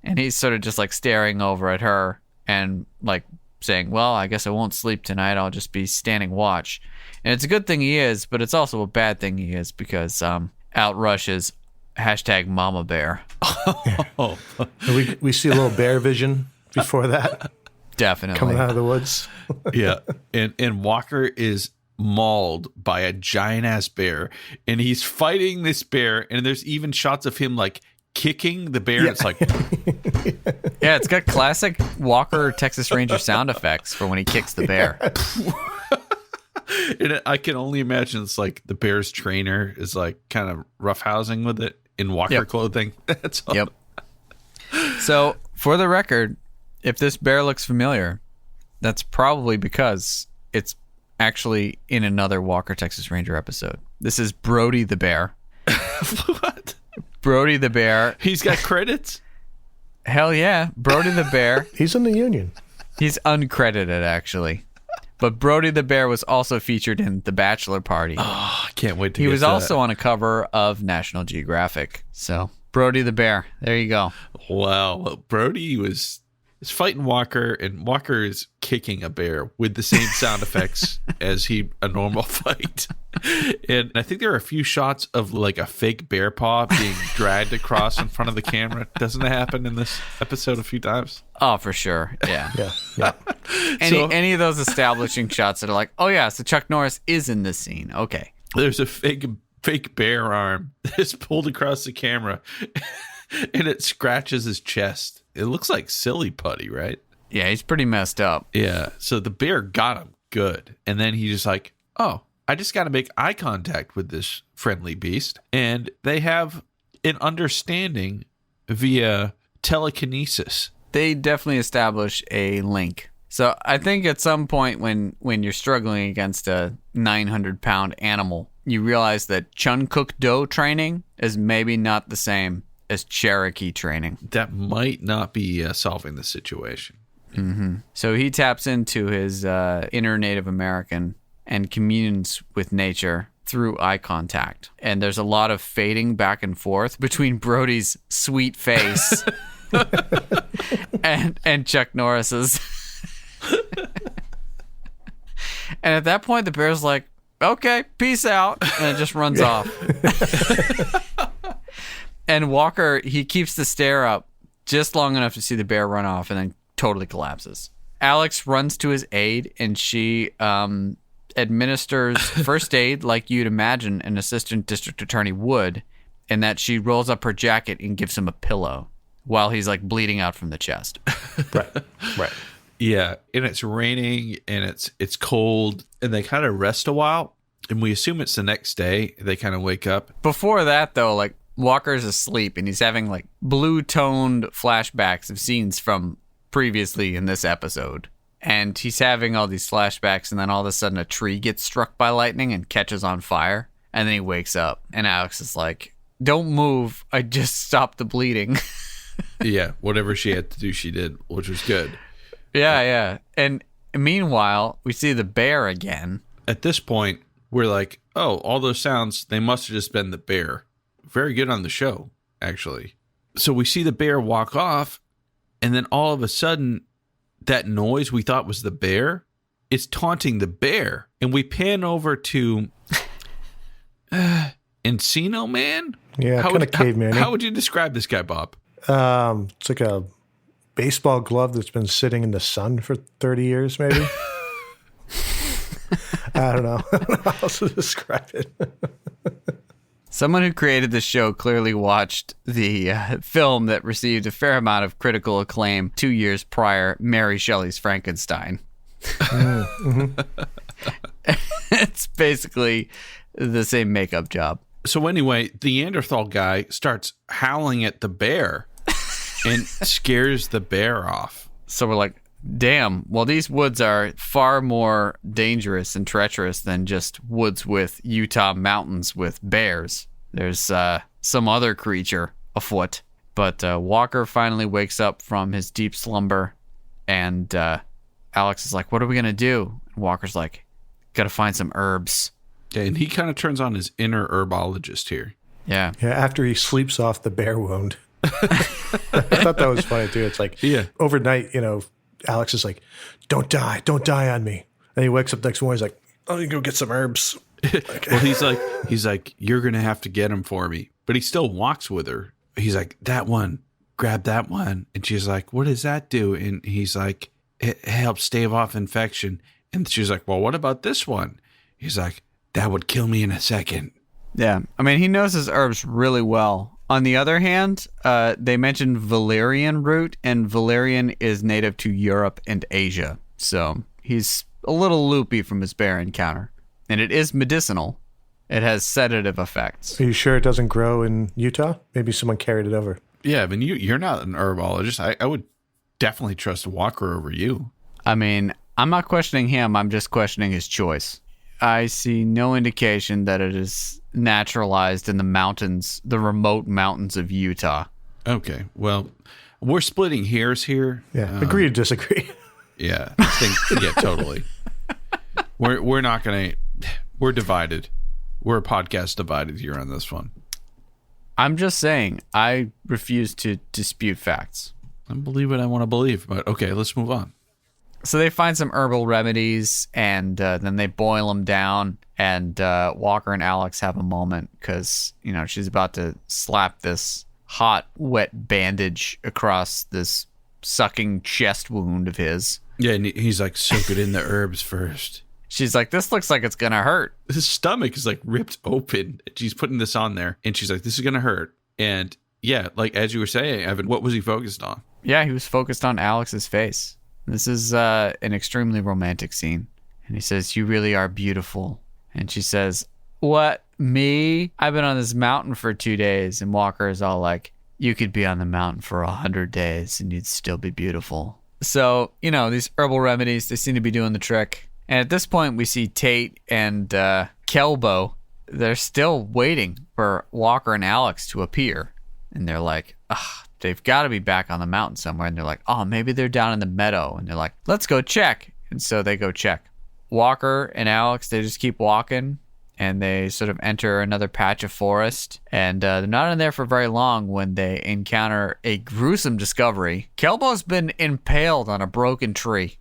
and he's sort of just like staring over at her and like saying, well, I guess I won't sleep tonight. I'll just be standing watch. And it's a good thing he is, but it's also a bad thing he is because out rushes #mama bear. Oh, we see a little bear vision before that Definitely. coming out of the woods. yeah. And Walker is mauled by a giant ass bear, and he's fighting this bear, and there's even shots of him like kicking the bear. Yeah. It's like, Yeah, it's got classic Walker Texas Ranger sound effects for when he kicks the bear. and I can only imagine it's like the bear's trainer is like kind of roughhousing with it in Walker Yep. clothing. That's all. Yep. So, for the record, if this bear looks familiar, that's probably because it's actually in another Walker Texas Ranger episode. This is Brody the bear. What? Brody the bear. He's got credits? Hell yeah. Brody the bear. He's in the Union. He's uncredited, actually. But Brody the bear was also featured in The Bachelor Party. Oh, I can't wait to He get was to also that. on a cover of National Geographic. So, Brody the bear. There you go. Wow. Well, Brody is fighting Walker, and Walker is kicking a bear with the same sound effects as a normal fight. And I think there are a few shots of like a fake bear paw being dragged across in front of the camera. Doesn't it happen in this episode a few times? Oh, for sure. Yeah. Yeah. Any of those establishing shots that are like, oh yeah, so Chuck Norris is in this scene. Okay. There's a fake bear arm that's pulled across the camera. And it scratches his chest. It looks like silly putty, right? Yeah, he's pretty messed up. Yeah. So the bear got him good. And then he just like, oh, I just got to make eye contact with this friendly beast. And they have an understanding via telekinesis. They definitely establish a link. So I think at some point when you're struggling against a 900-pound animal, you realize that Chun Cook Do training is maybe not the same as Cherokee training. That might not be solving the situation. Mm-hmm. So he taps into his inner Native American and communes with nature through eye contact. And there's a lot of fading back and forth between Brody's sweet face and Chuck Norris's. And at that point, the bear's like, okay, peace out. And it just runs off. And Walker, he keeps the stare up just long enough to see the bear run off and then totally collapses. Alex runs to his aid and she administers first aid like you'd imagine an assistant district attorney would, in that she rolls up her jacket and gives him a pillow while he's like bleeding out from the chest. Right. Yeah, and it's raining and it's cold, and they kind of rest a while, and we assume it's the next day. They kind of wake up. Before that, though, like Walker's asleep and he's having like blue-toned flashbacks of scenes from previously in this episode. And he's having all these flashbacks, and then all of a sudden a tree gets struck by lightning and catches on fire. And then he wakes up, and Alex is like, don't move. I just stopped the bleeding. Yeah, whatever she had to do, she did, which was good. Yeah. And meanwhile, we see the bear again. At this point, we're like, oh, all those sounds, they must have just been the bear. Very good on the show, actually. So we see the bear walk off, and then all of a sudden, that noise we thought was the bear is taunting the bear. And we pan over to Encino Man? Yeah, kind of caveman. How would you describe this guy, Bob? It's like a baseball glove that's been sitting in the sun for 30 years, maybe. I don't know how else to describe it. Someone who created this show clearly watched the film that received a fair amount of critical acclaim 2 years prior, Mary Shelley's Frankenstein. Mm-hmm. It's basically the same makeup job. So anyway, the Neanderthal guy starts howling at the bear and scares the bear off. So we're like, damn, well, these woods are far more dangerous and treacherous than just woods with Utah mountains with bears. There's some other creature afoot. But Walker finally wakes up from his deep slumber, and Alex is like, what are we going to do? And Walker's like, got to find some herbs. Yeah, and he kind of turns on his inner herbologist here. Yeah. Yeah, after he sleeps off the bear wound. I thought that was funny, too. It's like, overnight, Alex is like, don't die on me. And he wakes up next morning, he's like, oh, you go get some herbs. Well, he's like, you're going to have to get them for me. But he still walks with her. He's like, that one, grab that one. And she's like, what does that do? And he's like, it helps stave off infection. And she's like, well, what about this one? He's like, that would kill me in a second. Yeah. I mean, he knows his herbs really well. On the other hand, they mentioned valerian root, and valerian is native to Europe and Asia. So he's a little loopy from his bear encounter. And it is medicinal. It has sedative effects. Are you sure it doesn't grow in Utah? Maybe someone carried it over. Yeah, I mean, you're not an herbologist. I would definitely trust Walker over you. I mean, I'm not questioning him. I'm just questioning his choice. I see no indication that it is naturalized in the mountains, the remote mountains of Utah. Okay, well, we're splitting hairs here. Yeah, agree to disagree. Yeah, totally. We're not gonna. We're divided. We're a podcast divided here on this one. I'm just saying, I refuse to dispute facts. I believe what I want to believe, but okay, let's move on. So they find some herbal remedies, and then they boil them down, and Walker and Alex have a moment because, she's about to slap this hot, wet bandage across this sucking chest wound of his. Yeah, and he's like, soak it in the herbs first. She's like, this looks like it's going to hurt. His stomach is like ripped open. She's putting this on there, and she's like, this is going to hurt. And Yeah, like as you were saying, Evan, what was he focused on? Yeah, he was focused on Alex's face. This is an extremely romantic scene. And he says, "You really are beautiful." And she says, "What, me? I've been on this mountain for 2 days." And Walker is all like, "You could be on the mountain for 100 days and you'd still be beautiful." So, these herbal remedies, they seem to be doing the trick. And at this point, we see Tate and Kelbo. They're still waiting for Walker and Alex to appear. And they're like, they've got to be back on the mountain somewhere. And they're like, oh, maybe they're down in the meadow. And they're like, let's go check. And so they go check. Walker and Alex, they just keep walking. And they sort of enter another patch of forest. And they're not in there for very long when they encounter a gruesome discovery. Kelbo's been impaled on a broken tree.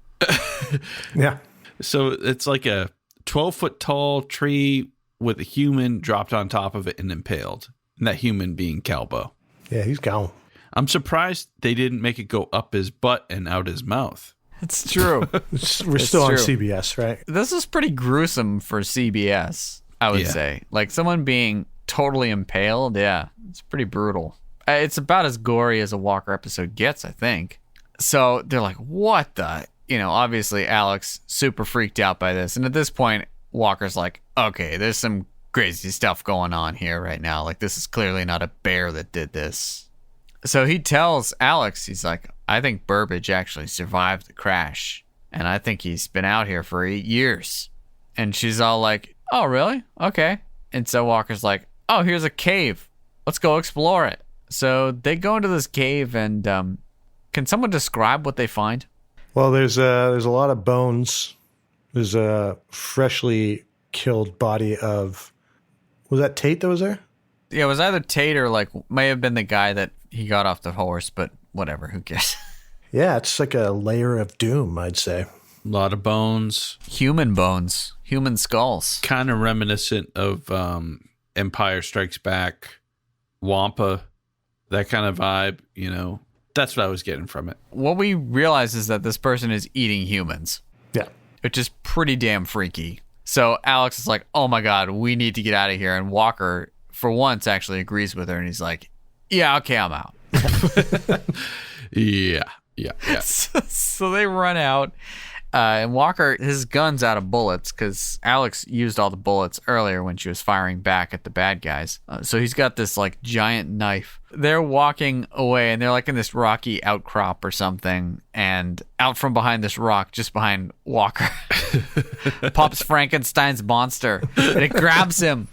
Yeah. So it's like a 12-foot tall tree with a human dropped on top of it and impaled. And that human being Kelbo. Yeah, he's gone. I'm surprised they didn't make it go up his butt and out his mouth. It's true. We're still on true. CBS, right? This is pretty gruesome for CBS, I would say. Like someone being totally impaled, yeah, it's pretty brutal. It's about as gory as a Walker episode gets, I think. So they're like, what the? Obviously Alex super freaked out by this. And at this point, Walker's like, okay, there's some crazy stuff going on here right now. Like this is clearly not a bear that did this. So he tells Alex, he's like, I think Burbage actually survived the crash. And I think he's been out here for 8 years. And she's all like, oh, really? Okay. And so Walker's like, oh, here's a cave. Let's go explore it. So they go into this cave and can someone describe what they find? Well, there's a lot of bones. There's a freshly killed body of, was that Tate that was there? Yeah, it was either Tate or may have been the guy that he got off the horse, but whatever, who cares? Yeah, it's like a layer of doom, I'd say. A lot of bones. Human bones. Human skulls. Kind of reminiscent of Empire Strikes Back, Wampa, that kind of vibe, That's what I was getting from it. What we realize is that this person is eating humans. Yeah. Which is pretty damn freaky. So Alex is like, oh my God, we need to get out of here. And Walker, for once, actually agrees with her. And he's like, yeah, okay, I'm out. Yeah. So they run out. And Walker, his gun's out of bullets because Alex used all the bullets earlier when she was firing back at the bad guys. So he's got this giant knife. They're walking away and they're in this rocky outcrop or something. And out from behind this rock, just behind Walker, pops Frankenstein's monster and it grabs him.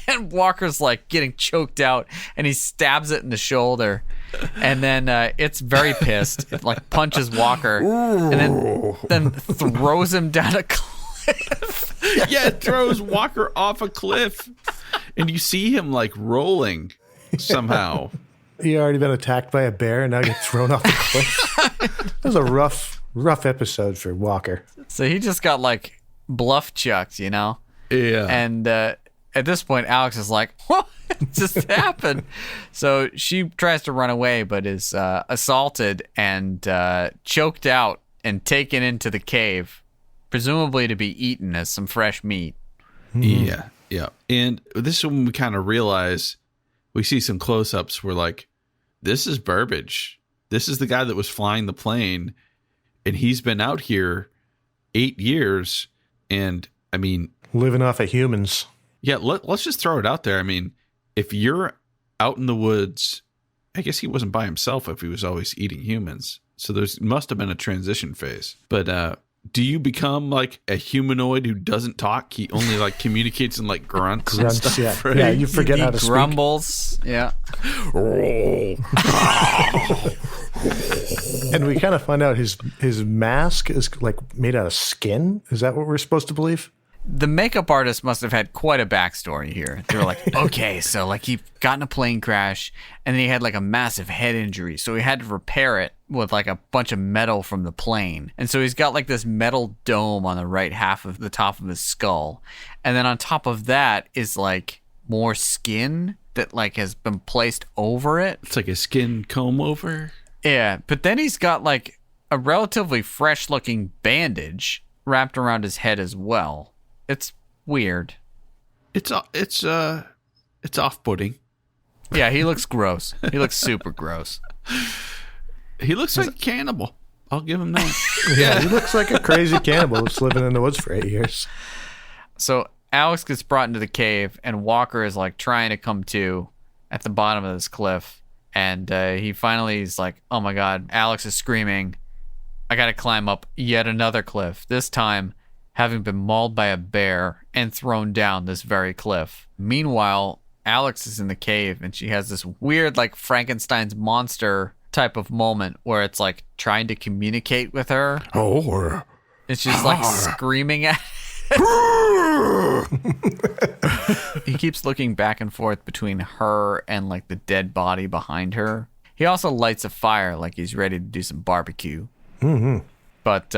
And Walker's like getting choked out and he stabs it in the shoulder. And then it's very pissed. It like punches Walker and then throws him down a cliff. Yeah, it throws Walker off a cliff. And you see him like rolling somehow. He already been attacked by a bear and now gets thrown off the cliff. That was a rough episode for Walker. So he just got like bluff chucked, you know? Yeah. And at this point, Alex is like, what just happened? So she tries to run away, but is assaulted and choked out and taken into the cave, presumably to be eaten as some fresh meat. Yeah, yeah. And this is when we kind of realize, we see some close-ups where like, this is Burbage. This is the guy that was flying the plane, and he's been out here 8 years, and I mean... living off of humans. Yeah, let's just throw it out there. I mean, if you're out in the woods, I guess he wasn't by himself if he was always eating humans. So there's must have been a transition phase. But do you become like a humanoid who doesn't talk? He only like communicates in like grunts and stuff, yeah. right? Yeah, you forget how to speak. Grumbles, yeah. And we kind of find out his mask is like made out of skin. Is that what we're supposed to believe? The makeup artist must have had quite a backstory here. They were like, okay, so like he got in a plane crash and then he had like a massive head injury. So he had to repair it with like a bunch of metal from the plane. And so he's got like this metal dome on the right half of the top of his skull. And then on top of that is like more skin that like has been placed over it. It's like a skin comb over. Yeah, but then he's got like a relatively fresh looking bandage wrapped around his head as well. It's weird. It's off-putting. Yeah, he looks gross. He looks super gross. He looks like a cannibal. I'll give him that. Yeah, he looks like a crazy cannibal who's living in the woods for 8 years. So Alex gets brought into the cave, and Walker is like trying to come to at the bottom of this cliff. And he finally is like, oh my God, Alex is screaming. I got to climb up yet another cliff. This time, having been mauled by a bear and thrown down this very cliff. Meanwhile, Alex is in the cave, and she has this weird, like, Frankenstein's monster type of moment where it's like trying to communicate with her. Oh, And she's like screaming at He keeps looking back and forth between her and like the dead body behind her. He also lights a fire like he's ready to do some barbecue. Mm-hmm. But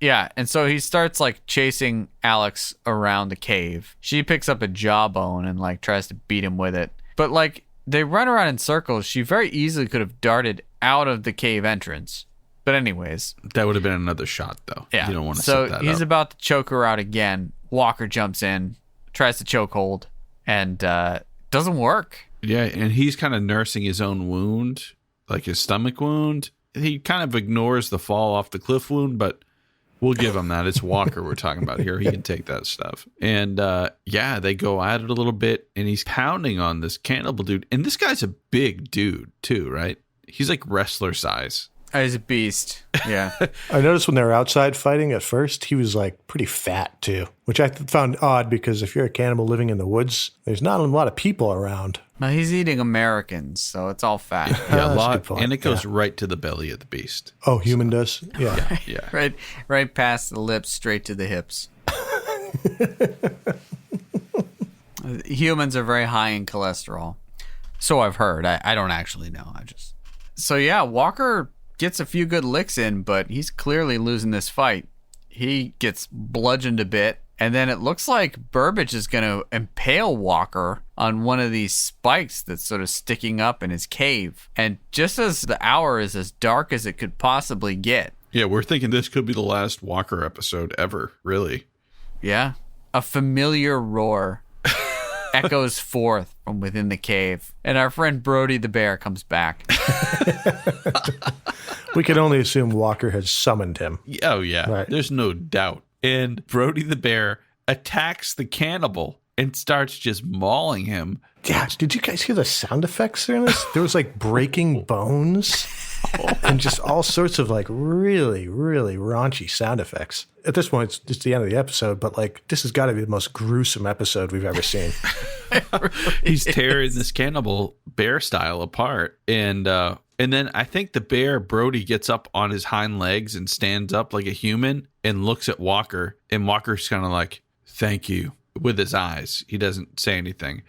yeah, and so he starts like chasing Alex around the cave. She picks up a jawbone and like tries to beat him with it. But like they run around in circles. She very easily could have darted out of the cave entrance. But anyways. That would have been another shot, though. Yeah. You don't want to so set that he's up. about to choke her out again. Walker jumps in, tries to choke hold, and doesn't work. Yeah, and he's kind of nursing his own wound, like his stomach wound. He kind of ignores the fall off the cliff wound, but we'll give him that. It's Walker we're talking about here. He can take that stuff. And yeah, they go at it a little bit, and he's pounding on this cannibal dude. And this guy's a big dude, too, right? He's like wrestler size. Oh, he's a beast. Yeah. I noticed when they were outside fighting at first, he was like pretty fat too, which I found odd because if you're a cannibal living in the woods, there's not a lot of people around. Well, he's eating Americans, so it's all fat. Yeah, a that's a lot. good point. And it goes right to the belly of the beast. Oh, human does? Yeah. Yeah. Right past the lips, straight to the hips. Humans are very high in cholesterol. So I've heard. I don't actually know. So yeah, Walker gets a few good licks in, but he's clearly losing this fight. He gets bludgeoned a bit, and then it looks like Burbage is going to impale Walker on one of these spikes that's sort of sticking up in his cave. And just as the hour is as dark as it could possibly get. Yeah, we're thinking this could be the last Walker episode ever, really. Yeah. A familiar roar echoes forth from within the cave, and our friend Brody the bear comes back. We can only assume Walker has summoned him. Oh, yeah. Right. There's no doubt. And Brody the bear attacks the cannibal and starts just mauling him. Yeah, did you guys hear the sound effects during this? There was like breaking bones and just all sorts of like really, really raunchy sound effects. At this point, it's the end of the episode, but like this has got to be the most gruesome episode we've ever seen. He's tearing this cannibal bear style apart. And then I think the bear, Brody, gets up on his hind legs and stands up like a human and looks at Walker. And Walker's kind of like, thank you, with his eyes. He doesn't say anything.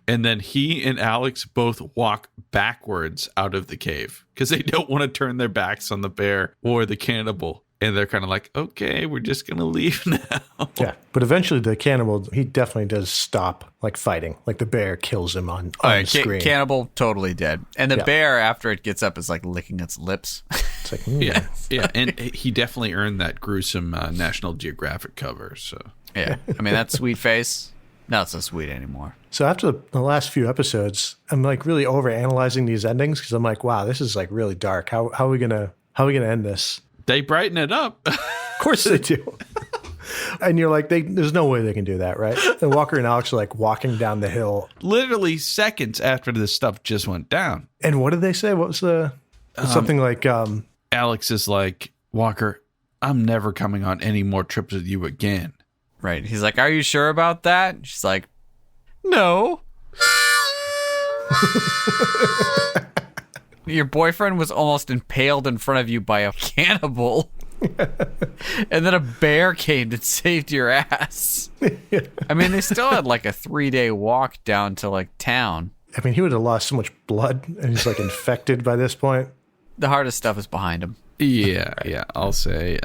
And then he and Alex both walk backwards out of the cave because they don't want to turn their backs on the bear or the cannibal. And they're kind of like, okay, we're just going to leave now. Yeah, but eventually the cannibal, he definitely does stop like fighting. Like the bear kills him on the screen. Cannibal totally dead. And the bear, after it gets up, is like licking its lips. It's like, Yeah. And he definitely earned that gruesome National Geographic cover. So Yeah. I mean, that sweet face, not so sweet anymore. So after the last few episodes, I'm like really over analyzing these endings because I'm like, wow, this is like really dark. How are we gonna end this? they brighten it up. Of course they do. And you're like, there's no way they can do that, right? And Walker and Alex are like walking down the hill. Literally seconds after this stuff just went down. And what did they say? What was something like, Alex is like, Walker, I'm never coming on any more trips with you again. Right. He's like, are you sure about that? She's like, no. Your boyfriend was almost impaled in front of you by a cannibal. And then a bear came and saved your ass. I mean, they still had like a 3-day walk down to like town. I mean, he would have lost so much blood and he's like infected by this point. The hardest stuff is behind him. Yeah, I'll say.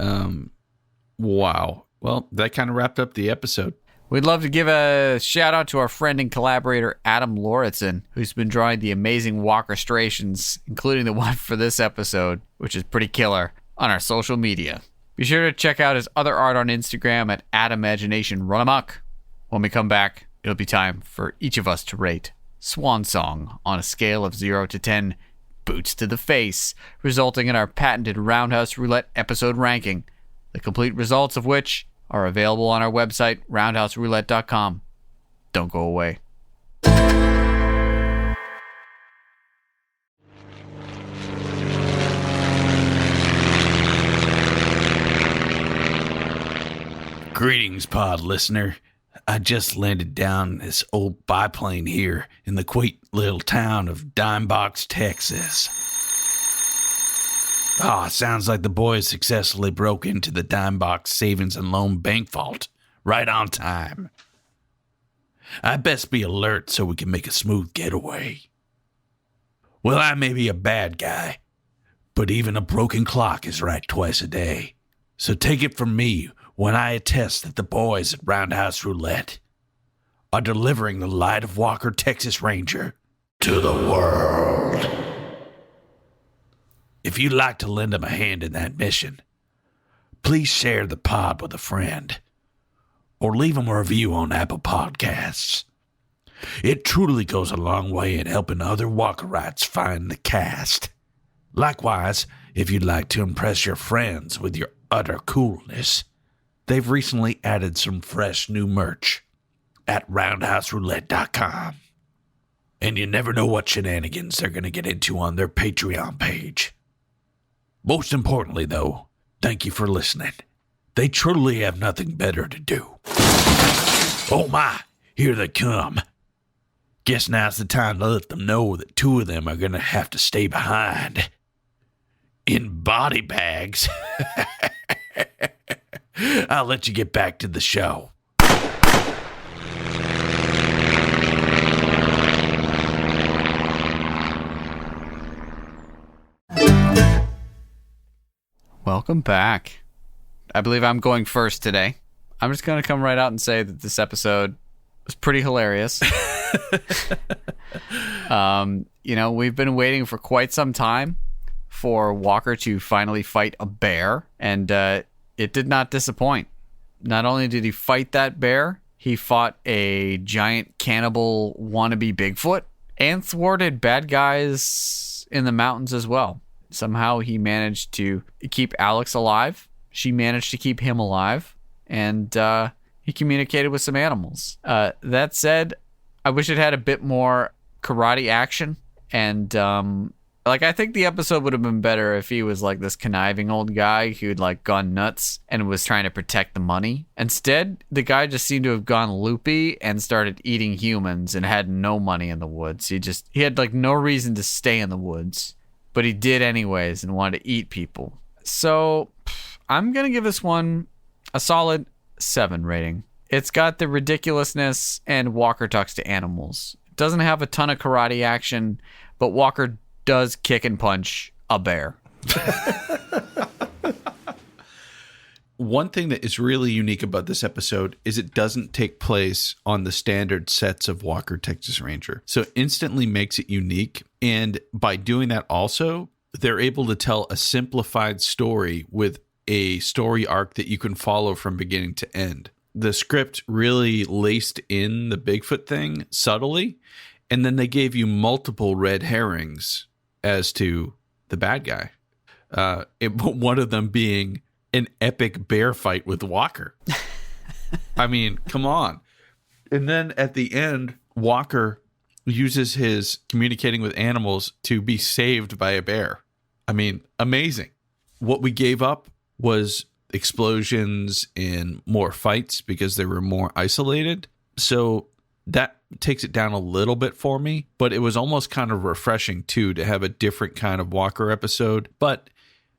Wow. Well, that kind of wrapped up the episode. We'd love to give a shout out to our friend and collaborator, Adam Lauritsen, who's been drawing the amazing Walkerstrations, including the one for this episode, which is pretty killer, on our social media. Be sure to check out his other art on Instagram at @AdImagination Run Amok. When we come back, it'll be time for each of us to rate Swan song on a scale of 0 to 10 boots to the face, resulting in our patented Roundhouse Roulette episode ranking, the complete results of which are available on our website, roundhouseroulette.com. Don't go away. Greetings, pod listener. I just landed down this old biplane here in the quaint little town of Dimebox, Texas. Sounds like the boys successfully broke into the Dimebox Savings and Loan Bank vault right on time. I best be alert so we can make a smooth getaway. Well, I may be a bad guy, but even a broken clock is right twice a day. So take it from me when I attest that the boys at Roundhouse Roulette are delivering the Light of Walker Texas Ranger to the world. If you'd like to lend them a hand in that mission, please share the pod with a friend or leave them a review on Apple Podcasts. It truly goes a long way in helping other Walkerites find the cast. Likewise, if you'd like to impress your friends with your utter coolness, they've recently added some fresh new merch at roundhouseroulette.com. And you never know what shenanigans they're going to get into on their Patreon page. Most importantly, though, thank you for listening. They truly have nothing better to do. Oh my, here they come. Guess now's the time to let them know that two of them are going to have to stay behind. In body bags. I'll let you get back to the show. Welcome back. I believe I'm going first today. I'm just going to come right out and say that this episode was pretty hilarious. We've been waiting for quite some time for Walker to finally fight a bear, and it did not disappoint. Not only did he fight that bear, he fought a giant cannibal wannabe Bigfoot and thwarted bad guys in the mountains as well. Somehow he managed to keep Alex alive. She managed to keep him alive. And he communicated with some animals. That said, I wish it had a bit more karate action. And I think the episode would have been better if he was like this conniving old guy who'd like gone nuts and was trying to protect the money. Instead, the guy just seemed to have gone loopy and started eating humans and had no money in the woods. He had like no reason to stay in the woods, but he did anyways and wanted to eat people. So I'm going to give this one a solid 7 rating. It's got the ridiculousness and Walker talks to animals. It doesn't have a ton of karate action, but Walker does kick and punch a bear. One thing that is really unique about this episode is it doesn't take place on the standard sets of Walker Texas Ranger. So it instantly makes it unique. And by doing that also, they're able to tell a simplified story with a story arc that you can follow from beginning to end. The script really laced in the Bigfoot thing subtly, and then they gave you multiple red herrings as to the bad guy. One of them being an epic bear fight with Walker. I mean, come on. And then at the end, Walker uses his communicating with animals to be saved by a bear. I mean, amazing. What we gave up was explosions and more fights because they were more isolated. So that takes it down a little bit for me, but it was almost kind of refreshing too to have a different kind of Walker episode, but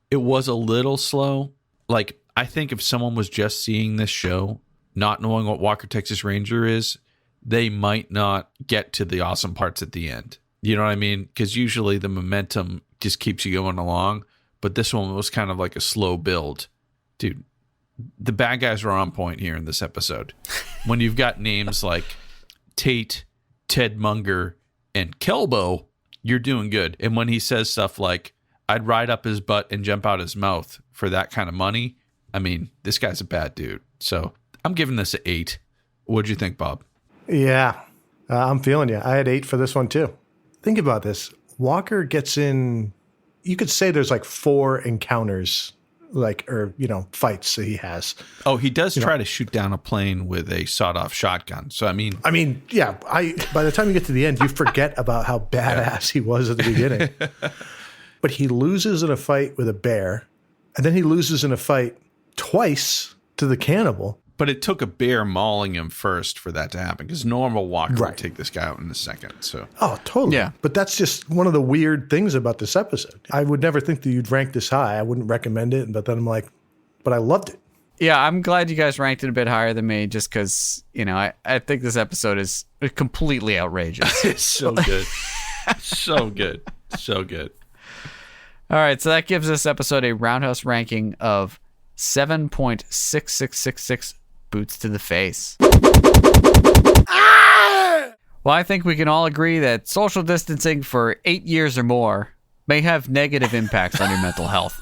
it was a little slow. Like, I think if someone was just seeing this show, not knowing what Walker Texas Ranger is, they might not get to the awesome parts at the end. You know what I mean? Because usually the momentum just keeps you going along. But this one was kind of like a slow build. Dude, the bad guys are on point here in this episode. When you've got names like Tate, Ted Munger, and Kelbo, you're doing good. And when he says stuff like, I'd ride up his butt and jump out his mouth for that kind of money, I mean, this guy's a bad dude. So I'm giving this an 8. What'd you think, Bob? Yeah. I'm feeling you. I had 8 for this one too. Think about this. Walker gets in, you could say there's like 4 encounters, fights that he has. Oh, he does try to shoot down a plane with a sawed-off shotgun. So, I mean, yeah, by the time you get to the end, you forget about how badass he was at the beginning. But he loses in a fight with a bear, and then he loses in a fight twice to the cannibal. But it took a bear mauling him first for that to happen, because normal Walker would take this guy out in a second. So, oh, totally. Yeah. But that's just one of the weird things about this episode. I would never think that you'd rank this high. I wouldn't recommend it. But then I'm like, but I loved it. Yeah, I'm glad you guys ranked it a bit higher than me, just because, I think this episode is completely outrageous. It's so good. So good. So good. All right, so that gives this episode a Roundhouse ranking of 7.6666 boots to the face. Well, I think we can all agree that social distancing for 8 years or more may have negative impacts on your mental health.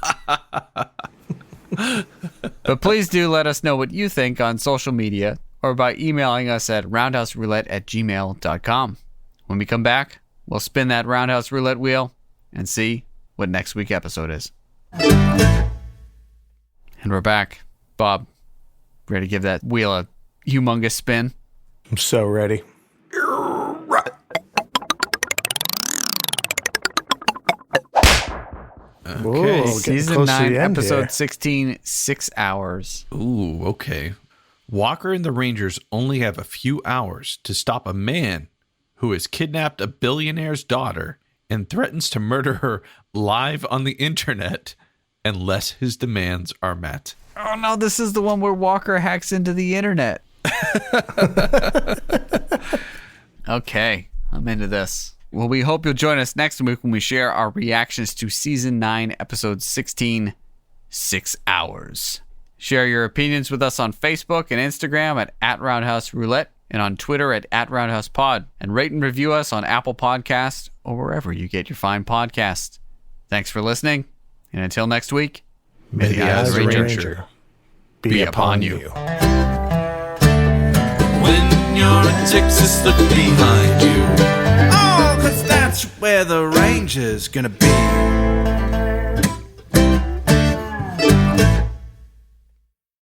But please do let us know what you think on social media or by emailing us at roundhouseroulette@gmail.com. When we come back, we'll spin that Roundhouse Roulette wheel and see what next week's episode is. And we're back. Bob, ready to give that wheel a humongous spin? I'm so ready. Okay. Season 9, episode 16, 6 hours. Ooh, okay. Walker and the Rangers only have a few hours to stop a man who has kidnapped a billionaire's daughter and threatens to murder her live on the internet unless his demands are met. Oh no, this is the one where Walker hacks into the internet. Okay, I'm into this. Well, we hope you'll join us next week when we share our reactions to Season 9, Episode 16, 6 Hours. Share your opinions with us on Facebook and Instagram at Roundhouse Roulette and on Twitter at Roundhouse Pod. And rate and review us on Apple Podcasts or wherever you get your fine podcasts. Thanks for listening, and until next week, May the eyes of the Ranger be upon you. When you're in Texas, look behind you. Oh, 'cause that's where the Ranger's gonna be.